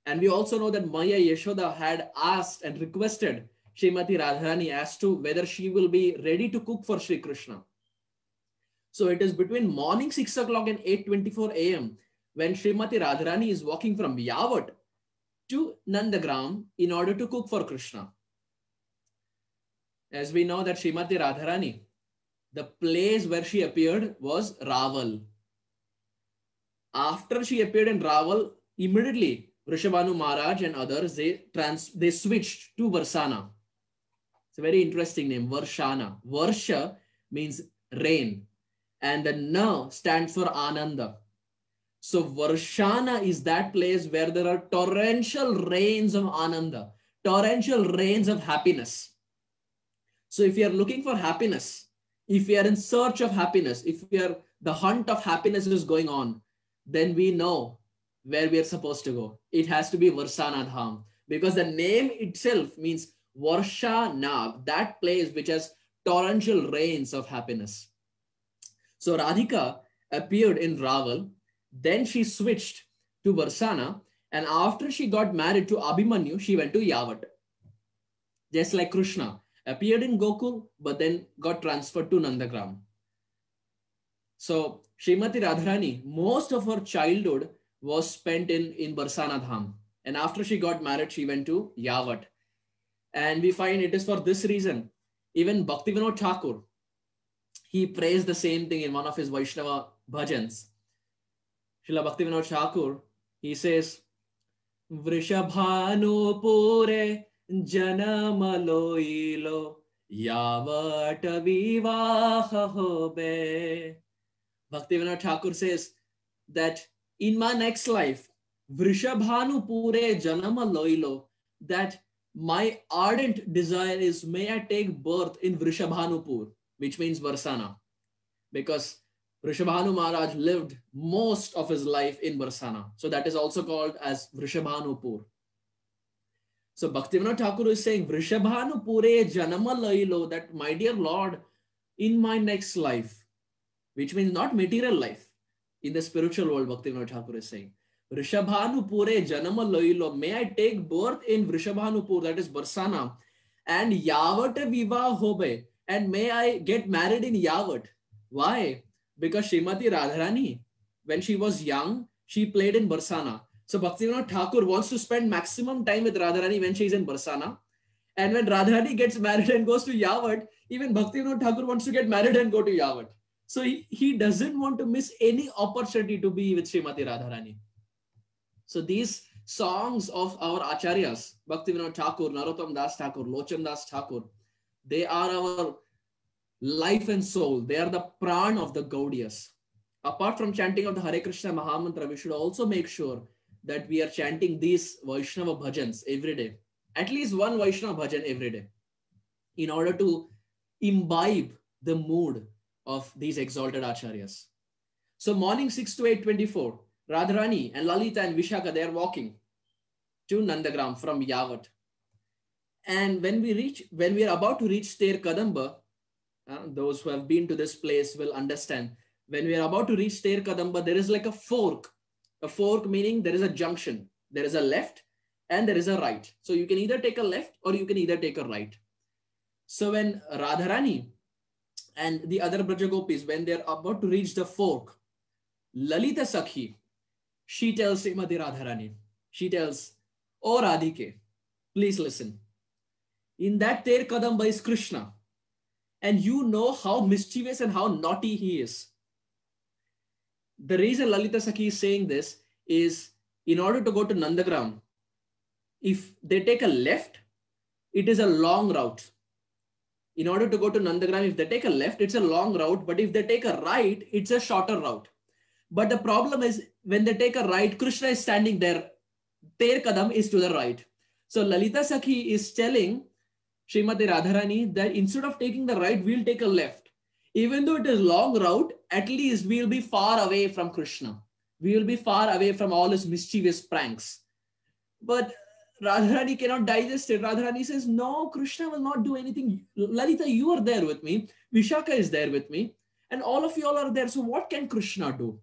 And we also know that Maya Yashoda had asked and requested Srimati Radharani as to whether she will be ready to cook for Sri Krishna. So it is between morning 6 o'clock and 8:24 a.m. when Srimati Radharani is walking from Yavat to Nandagram in order to cook for Krishna. As we know that Srimati Radharani, the place where she appeared was Raval. After she appeared in Raval, immediately Vrishabhanu Maharaj and others, they switched to Varsana. It's a very interesting name, Varshana. Varsha means rain, and the Na stands for Ananda. So Varshana is that place where there are torrential rains of Ananda, torrential rains of happiness. So if you are looking for happiness, if we are in search of happiness, if the hunt of happiness is going on, then we know where we are supposed to go. It has to be Varsana Dham, because the name itself means Varshana, that place which has torrential rains of happiness. So Radhika appeared in Raval, then she switched to Varsana, and after she got married to Abhimanyu, she went to Yavat. Just like Krishna appeared in Gokul, but then got transferred to Nandagram. So Srimati Radharani, most of her childhood was spent in Varsana Dham. And after she got married, she went to Yavat. And we find it is for this reason, even Bhaktivinoda Thakur, he praised the same thing in one of his Vaishnava bhajans. Srila Bhaktivinoda Thakur, he says, Vrishabhanu pure janama loilo yavat vivaha hobe. Bhaktivinoda Thakur says that in my next life, Vrishabhanu pure janama loilo, that my ardent desire is, may I take birth in Vrishabhanupur, which means Varsana. Because Vrishabhanu Maharaj lived most of his life in Barsana. So that is also called as Vrishabhanupur. So Bhaktivinoda Thakur is saying, Vrishabhanupure Janama Lailo, that my dear Lord, in my next life, which means not material life, in the spiritual world, Bhaktivinoda Thakur is saying, Vrishabhanupure Janama Lailo, may I take birth in Vrishabhanupur, that is Barsana, and Yavat Viva Hobe, and may I get married in Yavat. Why? Because Srimati Radharani, when she was young, she played in Barsana. So Bhaktivinoda Thakur wants to spend maximum time with Radharani when she is in Barsana. And when Radharani gets married and goes to Yavat, even Bhaktivinoda Thakur wants to get married and go to Yavat. So he doesn't want to miss any opportunity to be with Srimati Radharani. So these songs of our acharyas, Bhaktivinoda Thakur, Narottam Das Thakur, Lochan Das Thakur, they are our life and soul. They are the pran of the Gaudiyas. Apart from chanting of the Hare Krishna Mahamantra, we should also make sure that we are chanting these Vaishnava bhajans every day. At least one Vaishnava bhajan every day, in order to imbibe the mood of these exalted acharyas. So morning 6 to 8:24, Radharani and Lalita and Vishaka, they are walking to Nandagram from Yavat. And when we are about to reach Ter Kadamba, those who have been to this place will understand. When we are about to reach Ter Kadamba, there is like a fork. A fork meaning there is a junction. There is a left and there is a right. So you can either take a left or you can either take a right. So when Radharani and the other Brajagopis, when they're about to reach the fork, Lalita Sakhi, she tells Srimati Radharani, she tells, "Oh Radhike, please listen. In that Ter Kadamba is Krishna. And you know how mischievous and how naughty he is." The reason Lalita Sakhi is saying this is, in order to go to Nandagram, if they take a left, it is a long route. In order to go to Nandagram, if they take a left, it's a long route. But if they take a right, it's a shorter route. But the problem is, when they take a right, Krishna is standing there. Ter Kadam is to the right. So Lalita Sakhi is telling Srimati Radharani that instead of taking the right, we'll take a left. Even though it is long route, at least we'll be far away from Krishna. We will be far away from all his mischievous pranks. But Radharani cannot digest it. Radharani says, "No, Krishna will not do anything. Lalita, you are there with me. Vishaka is there with me. And all of you all are there. So what can Krishna do?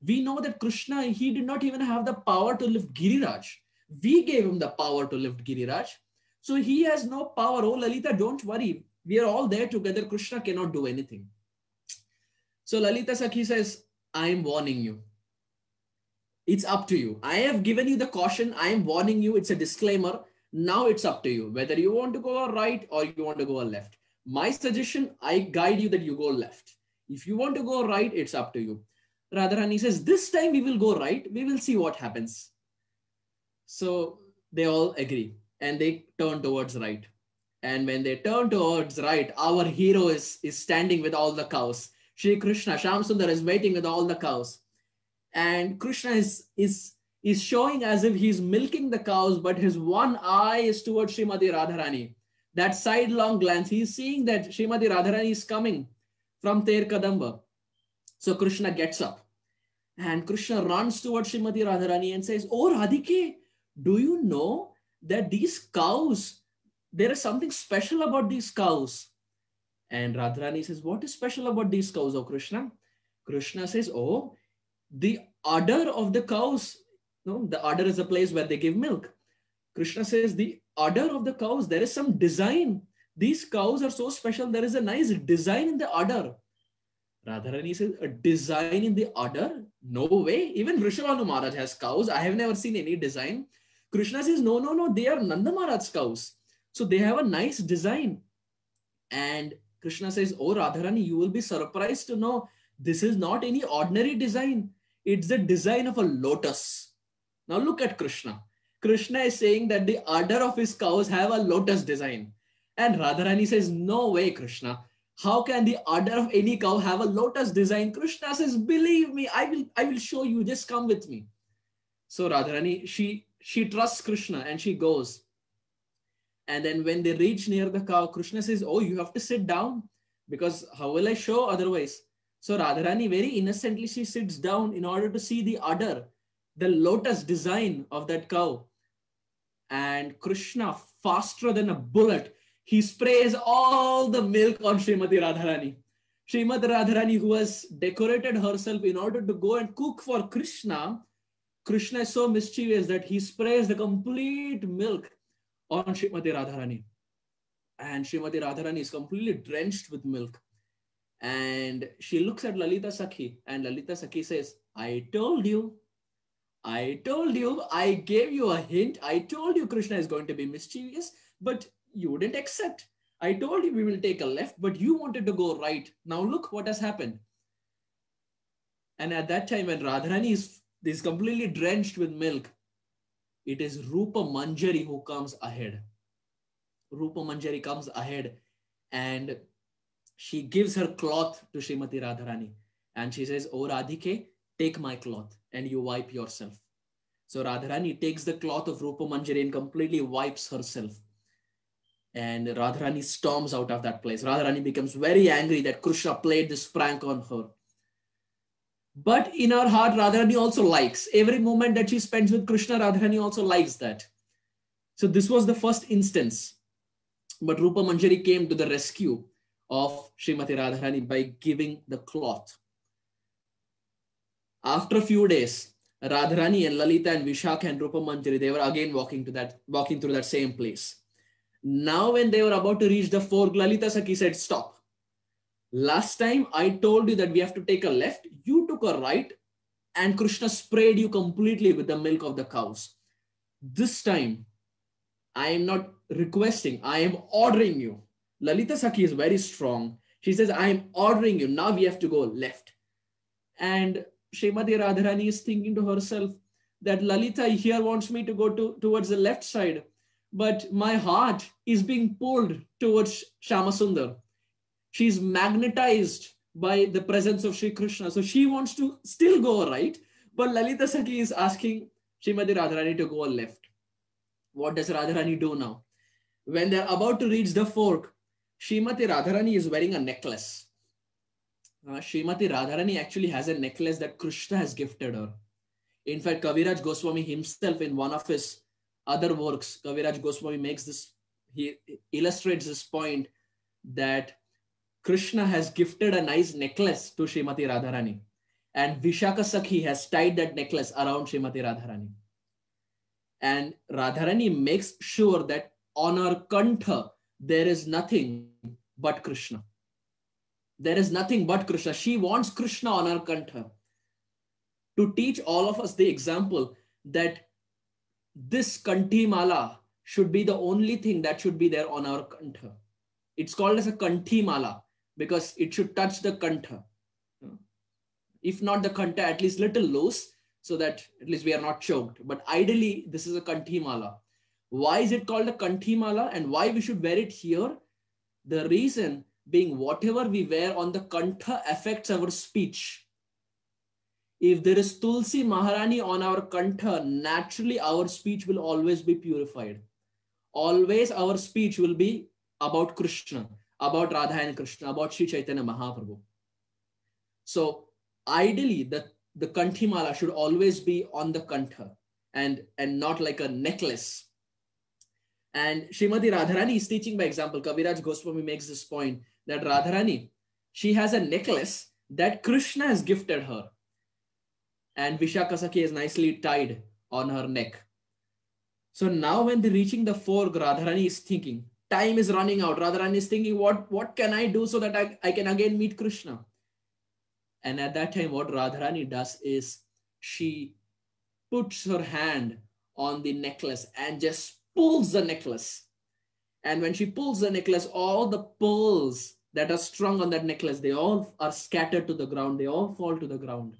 We know that Krishna, he did not even have the power to lift Giriraj. We gave him the power to lift Giriraj. So he has no power. Oh, Lalita, don't worry. We are all there together. Krishna cannot do anything." So Lalita Sakhi says, "I am warning you. It's up to you. I have given you the caution. I am warning you. It's a disclaimer. Now it's up to you. Whether you want to go right or you want to go left. My suggestion, I guide you that you go left. If you want to go right, it's up to you." Radharani says, "This time we will go right. We will see what happens." So they all agree and they turn towards right. And when they turn towards right, our hero is standing with all the cows. Shri Krishna, Shyamsundar is waiting with all the cows. And Krishna is showing as if he's milking the cows, but his one eye is towards Srimati Radharani. That sidelong glance, he's seeing that Srimati Radharani is coming from Ter Kadamba. So Krishna gets up and Krishna runs towards Srimati Radharani and says, "Oh Radhike, do you know that these cows, there is something special about these cows?" And Radharani says, "What is special about these cows, oh Krishna?" Krishna says, "Oh, the udder of the cows." No, the udder is a place where they give milk. Krishna says, "The udder of the cows, there is some design. These cows are so special. There is a nice design in the udder." Radharani says, "A design in the udder? No way. Even Vrishabhanu Maharaj has cows. I have never seen any design." Krishna says, No, they are Nanda Maharaj's cows. So they have a nice design." And Krishna says, "Oh Radharani, you will be surprised to know this is not any ordinary design. It's the design of a lotus." Now look at Krishna. Krishna is saying that the udder of his cows have a lotus design. And Radharani says, "No way, Krishna. How can the udder of any cow have a lotus design?" Krishna says, "Believe me, I will show you. Just come with me." So Radharani, she trusts Krishna and she goes. And then when they reach near the cow, Krishna says, "Oh, you have to sit down because how will I show otherwise?" So Radharani very innocently, she sits down in order to see the udder, the lotus design of that cow. And Krishna, faster than a bullet, he sprays all the milk on Srimati Radharani. Srimati Radharani, who has decorated herself in order to go and cook for Krishna, Krishna is so mischievous that he sprays the complete milk on Srimati Radharani. And Srimati Radharani is completely drenched with milk. And she looks at Lalita Sakhi, and Lalita Sakhi says, I told you, I gave you a hint. I told you Krishna is going to be mischievous, but you wouldn't accept. I told you we will take a left, but you wanted to go right. Now look what has happened. And at that time, when Radharani is completely drenched with milk, it is Rupa Manjari who comes ahead. Rupa Manjari comes ahead and she gives her cloth to Srimati Radharani. And she says, oh Radhike, take my cloth and you wipe yourself. So Radharani takes the cloth of Rupa Manjari and completely wipes herself. And Radharani storms out of that place. Radharani becomes very angry that Krishna played this prank on her. But in her heart, Radharani also likes. Every moment that she spends with Krishna, Radharani also likes that. So this was the first instance. But Rupa Manjari came to the rescue of Srimati Radharani by giving the cloth. After a few days, Radharani and Lalita and Vishakha and Rupa Manjari, they were again walking through that same place. Now when they were about to reach the fork, Lalita Sakhi said, stop. Last time I told you that we have to take a left, you took a right and Krishna sprayed you completely with the milk of the cows. This time, I am not requesting, I am ordering you. Lalita Sakhi is very strong. She says, I am ordering you. Now we have to go left. And Srimati Radharani is thinking to herself that Lalita here wants me to go towards the left side, but my heart is being pulled towards Shyamasundar. She's magnetized by the presence of Sri Krishna. So she wants to still go right, but Lalita Sakhi is asking Srimati Radharani to go left. What does Radharani do now? When they're about to reach the fork, Srimati Radharani is wearing a necklace. Srimati Radharani actually has a necklace that Krishna has gifted her. In fact, Kaviraj Goswami himself, in one of his other works, Kaviraj Goswami he illustrates this point that Krishna has gifted a nice necklace to Srimati Radharani. And Vishakha Sakhi has tied that necklace around Srimati Radharani. And Radharani makes sure that on her kantha, there is nothing but Krishna. There is nothing but Krishna. She wants Krishna on her kantha to teach all of us the example that this kanti mala should be the only thing that should be there on our kantha. It's called as a kanti mala because it should touch the kantha. If not the kantha, at least little loose so that at least we are not choked. But ideally, this is a kanti mala. Why is it called a kanti mala and why we should wear it here? The reason being whatever we wear on the kantha affects our speech. If there is Tulsi Maharani on our kantha, naturally our speech will always be purified. Always our speech will be about Krishna, about Radha and Krishna, about Sri Chaitanya Mahaprabhu. So ideally the kanthi mala should always be on the kantha and not like a necklace. And Srimati Radharani is teaching by example. Kaviraj Goswami makes this point that Radharani, she has a necklace that Krishna has gifted her. And Vishakha Sakhi is nicely tied on her neck. So now when they're reaching the fork, Radharani is thinking, time is running out. Radharani is thinking, what can I do so that I can again meet Krishna? And at that time, what Radharani does is she puts her hand on the necklace and just pulls the necklace. And when she pulls the necklace, all the pearls that are strung on that necklace, they all are scattered to the ground. They all fall to the ground.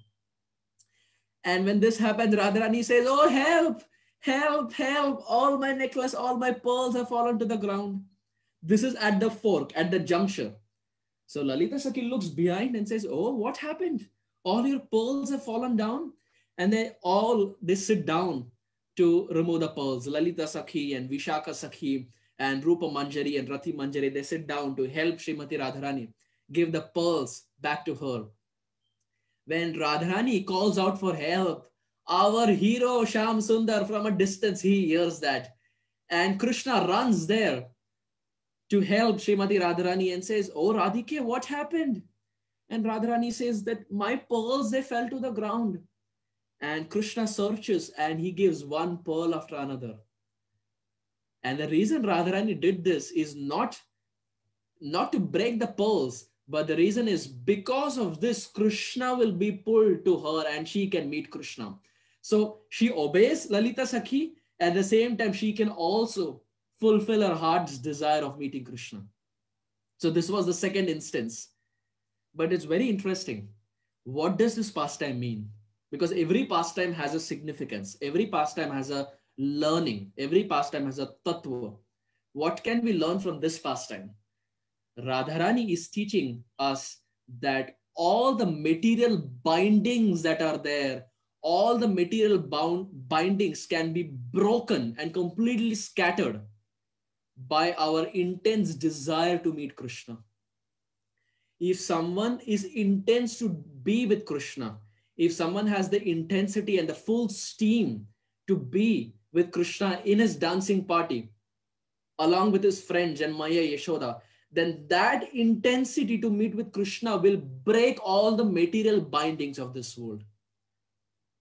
And when this happens, Radharani says, oh, help, help, help. All my necklace, all my pearls have fallen to the ground. This is at the fork, at the juncture. So Lalita Sakhi looks behind and says, oh, what happened? All your pearls have fallen down. And they sit down to remove the pearls. Lalita Sakhi and Vishakha Sakhi and Rupa Manjari and Rati Manjari, they sit down to help Srimati Radharani give the pearls back to her. when Radharani calls out for help, our hero Sham Sundar from a distance, he hears that. And Krishna runs there to help Srimati Radharani and says, "Oh Radhike, what happened?" And Radharani says that my pearls, they fell to the ground. And Krishna searches and he gives one pearl after another. And the reason Radharani did this is not to break the pearls, but the reason is because of this, Krishna will be pulled to her and she can meet Krishna. So she obeys Lalita Sakhi. At the same time, she can also fulfill her heart's desire of meeting Krishna. So this was the second instance. But it's very interesting. What does this pastime mean? Because every pastime has a significance. Every pastime has a learning. Every pastime has a tattva. What can we learn from this pastime? Radharani is teaching us that all the material bindings that are there, all the material bindings can be broken and completely scattered by our intense desire to meet Krishna. If someone is intense to be with Krishna, if someone has the intensity and the full steam to be with Krishna in his dancing party, along with his friends and Maya Yashoda, then that intensity to meet with Krishna will break all the material bindings of this world.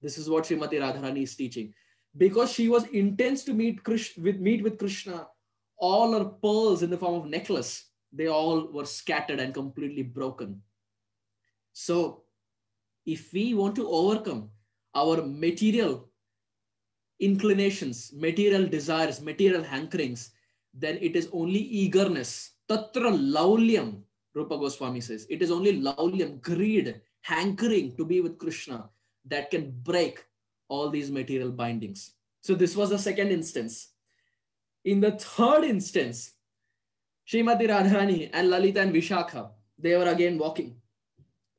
This is what Srimati Radharani is teaching. Because she was intense to meet with Krishna, all her pearls in the form of necklace, they all were scattered and completely broken. So if we want to overcome our material inclinations, material desires, material hankerings, then it is only eagerness. Tatra laulyam, Rupa Goswami says. It is only laulyam, greed, hankering to be with Krishna that can break all these material bindings. So this was the second instance. In the third instance, Srimati Radharani and Lalita and Vishakha, they were again walking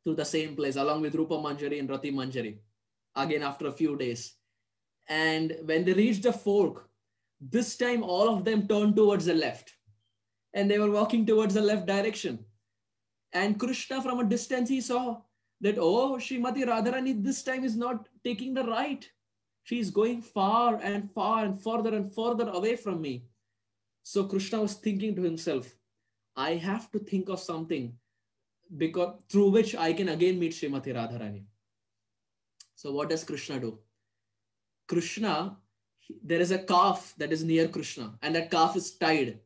to the same place along with Rupa Manjari and Rati Manjari, again after a few days. And when they reached the fork, this time all of them turned towards the left and they were walking towards the left direction. And Krishna from a distance, he saw that, oh, Srimati Radharani this time is not taking the right. She is going far and further away from me. So Krishna was thinking to himself, I have to think of something because through which I can again meet Srimati Radharani. So what does Krishna do? Krishna, there is a calf that is near Krishna and that calf is tied.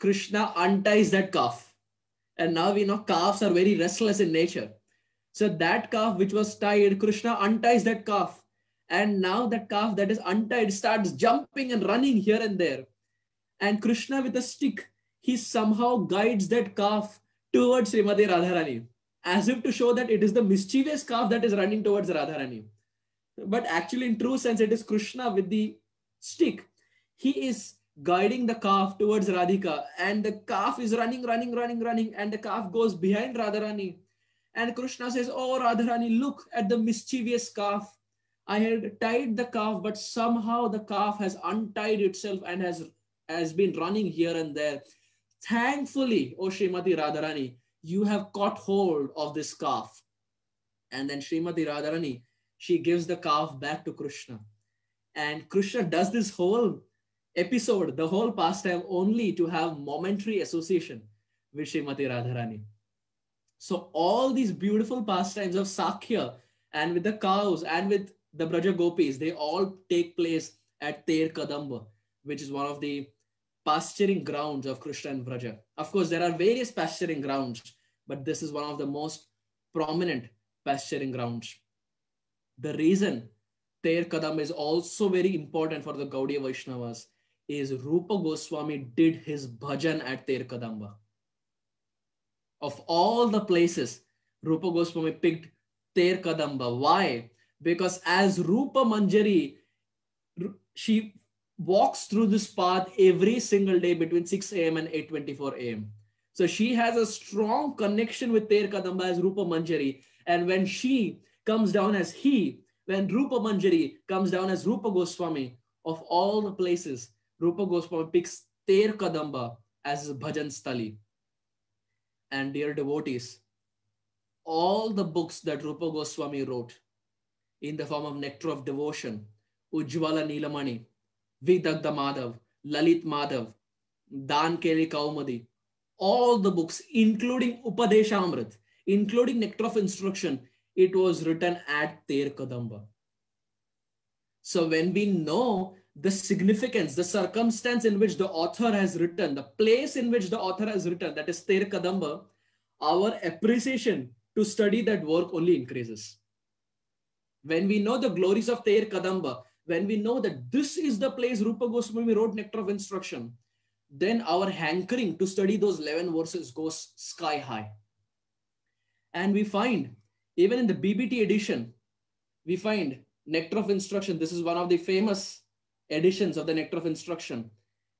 Krishna unties that calf. And now we know calves are very restless in nature. So that calf which was tied, Krishna unties that calf. And now that calf that is untied starts jumping and running here and there. And Krishna with a stick, he somehow guides that calf towards Srimati Radharani, as if to show that it is the mischievous calf that is running towards Radharani. But actually, in true sense, it is Krishna with the stick. He is guiding the calf towards Radhika, and the calf is running, and the calf goes behind Radharani. And Krishna says, oh, Radharani, look at the mischievous calf. I had tied the calf, but somehow the calf has untied itself and has been running here and there. Thankfully, O Srimati Radharani, you have caught hold of this calf. And then Srimati Radharani, she gives the calf back to Krishna. And Krishna does this whole episode, the whole pastime, only to have momentary association with Srimati Radharani. So all these beautiful pastimes of Sakhya and with the cows and with the Braja Gopis, they all take place at Ter Kadamba, which is one of the pasturing grounds of Krishna and Braja. Of course, there are various pasturing grounds, but this is one of the most prominent pasturing grounds. The reason Ter Kadamba is also very important for the Gaudiya Vaishnavas is Rupa Goswami did his bhajan at Ter Kadamba. Of all the places, Rupa Goswami picked Ter Kadamba. Why? Because as Rupa Manjari, she walks through this path every single day between 6 a.m. and 8:24 a.m. So she has a strong connection with Ter Kadamba as Rupa Manjari. And when she comes down as when Rupa Manjari comes down as Rupa Goswami, of all the places, Rupa Goswami picks Ter Kadamba as his bhajan stali. And dear devotees, all the books that Rupa Goswami wrote in the form of Nectar of Devotion, Ujjvala Nilamani, Vidagdha Madhav, Lalit Madhav, Dan Keli Kaumadi, all the books, including Upadeshamrit, including Nectar of Instruction, it was written at Ter Kadamba. So when we know the significance, the circumstance in which the author has written, the place in which the author has written, that is Ter Kadamba, our appreciation to study that work only increases. When we know the glories of Ter Kadamba, when we know that this is the place Rupa Goswami wrote Nectar of Instruction, then our hankering to study those 11 verses goes sky high. And we find, even in the BBT edition, we find Nectar of Instruction. This is one of the famous editions of the Nectar of Instruction.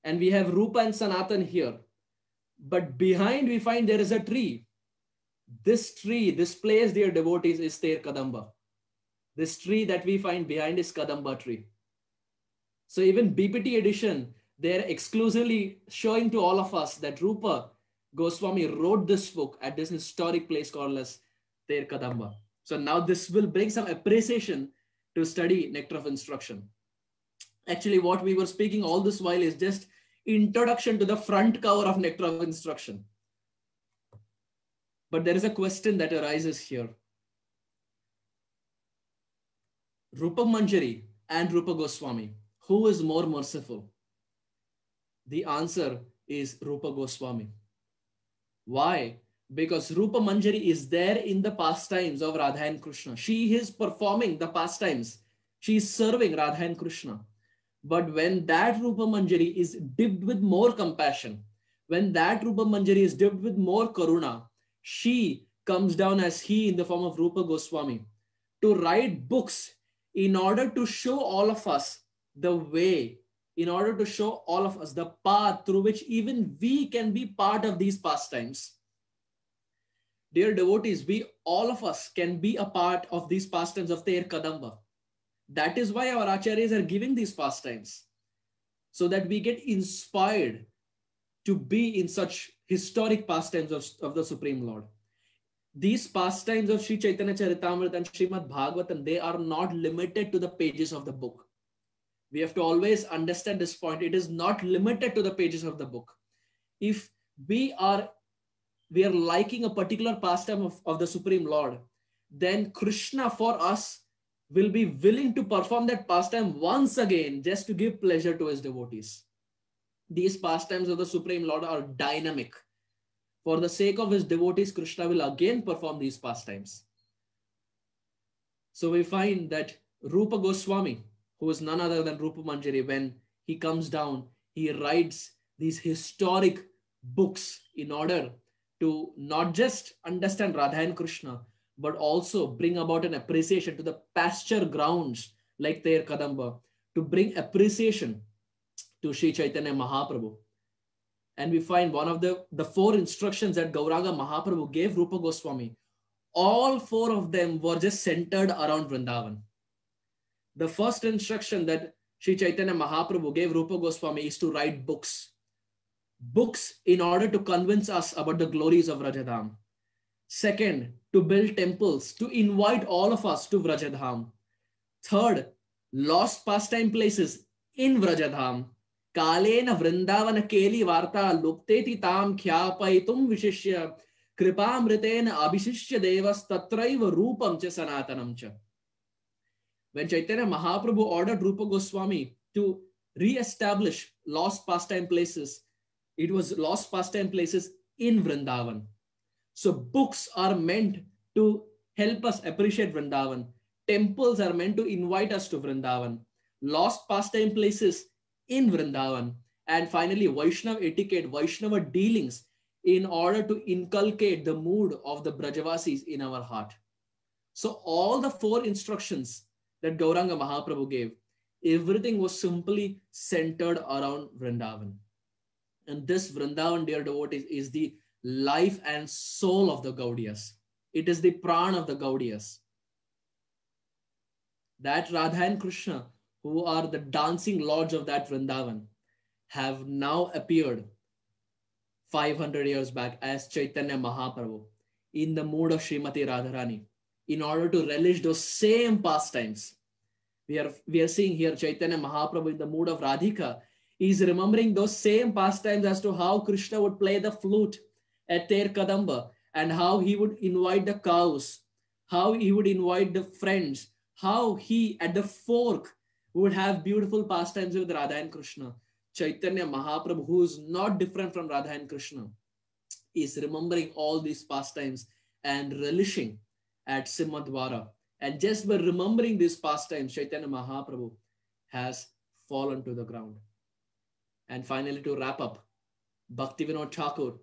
And we have Rupa and Sanatan here. But behind we find there is a tree. This tree, this place, dear devotees, is Ter Kadamba. This tree that we find behind is Kadamba tree. So even BPT edition, they're exclusively showing to all of us that Rupa Goswami wrote this book at this historic place called as Ter Kadamba. So now this will bring some appreciation to study Nectar of Instruction. Actually, what we were speaking all this while is just introduction to the front cover of Nectar of Instruction. But there is a question that arises here. Rupa Manjari and Rupa Goswami, who is more merciful? The answer is Rupa Goswami. Why? Because Rupa Manjari is there in the pastimes of Radha and Krishna. She is performing the pastimes. She is serving Radha and Krishna. But when that Rupa Manjari is dipped with more compassion, when that Rupa Manjari is dipped with more karuna, she comes down as he in the form of Rupa Goswami to write books in order to show all of us the way, in order to show all of us the path through which even we can be part of these pastimes. Dear devotees, all of us can be a part of these pastimes of Ter Kadamba. That is why our acharyas are giving these pastimes, so that we get inspired to be in such historic pastimes of the Supreme Lord. These pastimes of Sri Chaitanya Charitamrita and Srimad Bhagavatam, they are not limited to the pages of the book. We have to always understand this point. It is not limited to the pages of the book. If we are liking a particular pastime of the Supreme Lord, then Krishna for us will be willing to perform that pastime once again just to give pleasure to his devotees. These pastimes of the Supreme Lord are dynamic. For the sake of his devotees, Krishna will again perform these pastimes. So we find that Rupa Goswami, who is none other than Rupa Manjari, when he comes down, he writes these historic books in order to not just understand Radha and Krishna, but also bring about an appreciation to the pasture grounds like Ter Kadamba, to bring appreciation to Sri Chaitanya Mahaprabhu. And we find one of the 4 instructions that Gauranga Mahaprabhu gave Rupa Goswami, all 4 of them were just centered around Vrindavan. The first instruction that Sri Chaitanya Mahaprabhu gave Rupa Goswami is to write books. Books in order to convince us about the glories of Vrajadham. Second, to build temples, to invite all of us to Vrajadham. Third, lost pastime places in Vrajadham. Kalena Vrindavana Keli Varta Lukteti Tam Khyapaitum Vishishya Kripamritena Abhishishya Devas Tatraiva Rupam Cha Sanatanam Cha. When Chaitanya Mahaprabhu ordered Rupa Goswami to re-establish lost pastime places, it was lost pastime places in Vrindavan. So books are meant to help us appreciate Vrindavan. Temples are meant to invite us to Vrindavan. Lost pastime places in Vrindavan. And finally, Vaishnava etiquette, Vaishnava dealings in order to inculcate the mood of the Brajavasis in our heart. So all the 4 instructions that Gauranga Mahaprabhu gave, everything was simply centered around Vrindavan. And this Vrindavan, dear devotees, is the life and soul of the Gaudiyas. It is the prana of the Gaudiyas. That Radha and Krishna, who are the dancing lords of that Vrindavan, have now appeared 500 years back as Chaitanya Mahaprabhu in the mood of Srimati Radharani in order to relish those same pastimes. We are seeing here Chaitanya Mahaprabhu in the mood of Radhika. He's remembering those same pastimes as to how Krishna would play the flute at Ter Kadamba and how he would invite the cows, how he would invite the friends, how he at the fork would have beautiful pastimes with Radha and Krishna. Chaitanya Mahaprabhu, who is not different from Radha and Krishna, is remembering all these pastimes and relishing at Simhadwara. And just by remembering these pastimes, Chaitanya Mahaprabhu has fallen to the ground. And finally, to wrap up, Bhaktivinoda Thakur,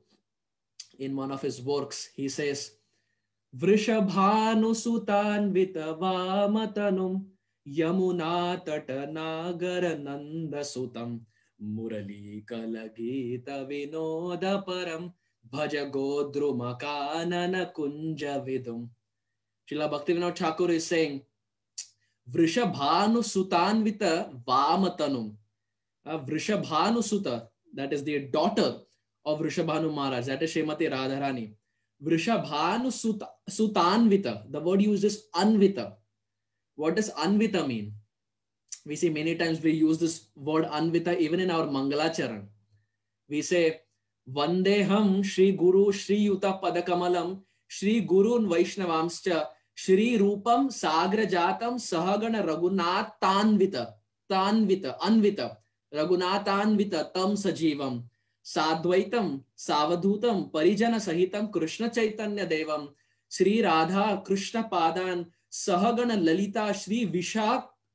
in one of his works, he says, Vrishabhanu Sutanvita Vamatanum Yamuna Tatanagar Nanda Sutam Murali Kalagita Vinoda Param Bhaja Godruma Kanana Kunja Vidum. Srila Bhaktivinoda Thakur is saying, Vrishabhanu Sutanvita Vamatanum. Vrishabhanu Suta, that is the daughter of Vrishabhanu Maharaj, that is Srimati Radharani. Vrishabhanu Sutanvita, the word used is Anvita. What does Anvita mean? We see many times we use this word Anvita even in our Mangalacharan. We say, Vandeham Shri Guru Shri Yuta Padakamalam Shri Gurun Vaishnavamscha Shri Rupam Sagra Jatam Sahagana Raghunathanvita Anvita Raghunathanvita Tam Sajivam Sadvaitam Savadhutam Parijana Sahitam Krishna Chaitanya Devam Shri Radha Krishna Padan Sahagana Lalita Shri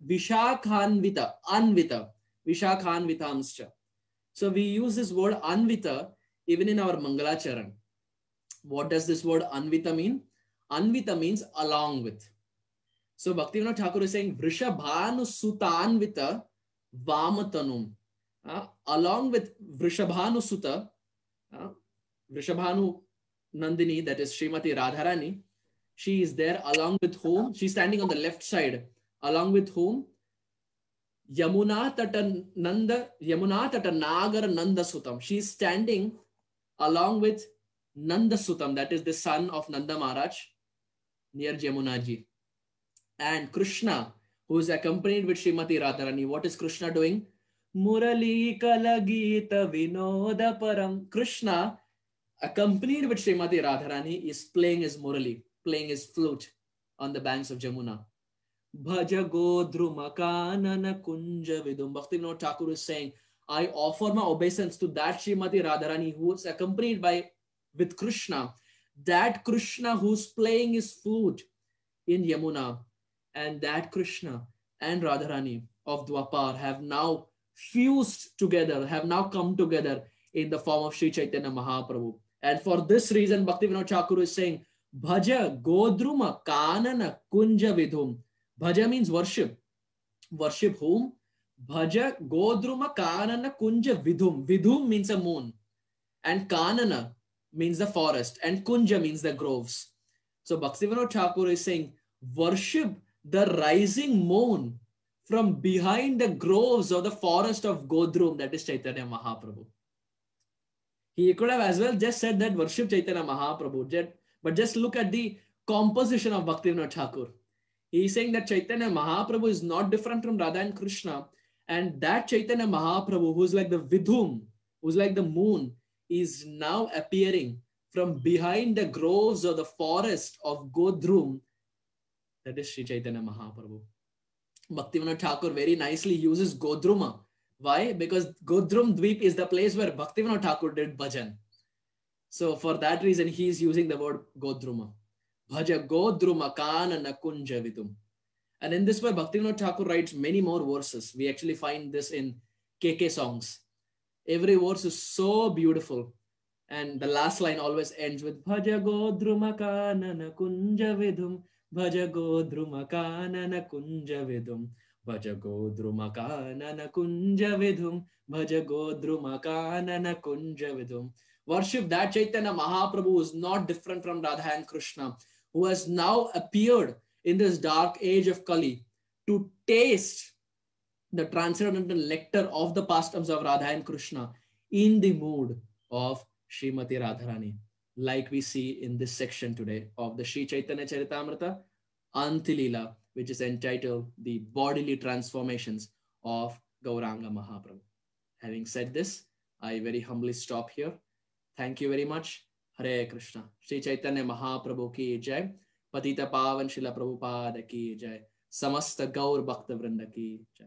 Vishakhanvita Vishakhanvitamscha. So we use this word Anvita even in our Mangalacharan. What does this word Anvita mean? Anvita means along with. So Bhaktivinoda Thakur is saying Vrishabhanu Sutanvita Vamatanum. Along with Vrishabhanu Suta, Vrishabhanu Nandini, that is Srimati Radharani, she is there along with whom? She's standing on the left side. Along with whom? Yamuna Tata Nagar Nanda Sutam. She's standing along with Nanda Sutam, that is the son of Nanda Maharaj, near Jamunaji. And Krishna, who is accompanied with Srimati Radharani. What is Krishna doing? Murali Kalagita Vinoda Param. Krishna, accompanied with Srimati Radharani, is playing his murali, playing his flute on the banks of Jamuna. Bhaja Godruma Kanana Kunja Vidum. Bhaktivinoda Thakur is saying, I offer my obeisance to that Srimati Radharani who is accompanied with Krishna, that Krishna who's playing his flute in Yamuna, and that Krishna and Radharani of Dwapar have now fused together, have now come together in the form of Sri Chaitanya Mahaprabhu. And for this reason, Bhaktivinoda Thakur is saying, Bhaja Godruma Kanana Kunja Vidhum. Bhaja means worship. Worship whom? Bhaja Godruma Kanana Kunja Vidhum. Vidhum means a moon. And Kanana means the forest. And Kunja means the groves. So Bhaktivinoda Thakur is saying, worship the rising moon from behind the groves of the forest of Godrum, that is Chaitanya Mahaprabhu. He could have as well just said that worship Chaitanya Mahaprabhu, but just look at the composition of Bhaktivinoda Thakur. He is saying that Chaitanya Mahaprabhu is not different from Radha and Krishna, and that Chaitanya Mahaprabhu, who's like the Vidhum, who's like the moon, is now appearing from behind the groves of the forest of Godrum, that is Sri Chaitanya Mahaprabhu. Bhaktivinoda Thakur very nicely uses Godruma. Why? Because Godrum Dweep is the place where Bhaktivinoda Thakur did bhajan. So for that reason, he is using the word Godruma. Bhaja Godruma Kanana Kunja Vidum. And in this way, Bhaktivinoda Thakur writes many more verses. We actually find this in KK songs. Every verse is so beautiful. And the last line always ends with Bhaja Godruma Kanana Kunja Vidum. Bhaja Godruma Kanana Kunja Vidum. Bhaja Godruma Kanana Kunja Vidum. Bhaja Godruma Kanana Kunja Vidum. Worship that Chaitanya Mahaprabhu who is not different from Radha and Krishna, who has now appeared in this dark age of Kali to taste the transcendental nectar of the pastimes of Radha and Krishna in the mood of Srimati Radharani. like we see in this section today of the Sri Chaitanya Charitamrita, Antilila, which is entitled The Bodily Transformations of Gauranga Mahaprabhu. Having said this, I very humbly stop here. Thank you very much. Hare Krishna. Sri Chaitanya Mahaprabhu ki jai. Patita Pavan Srila Prabhupada ki jai. Samasta Gaur Bhakta Vrinda ki jai.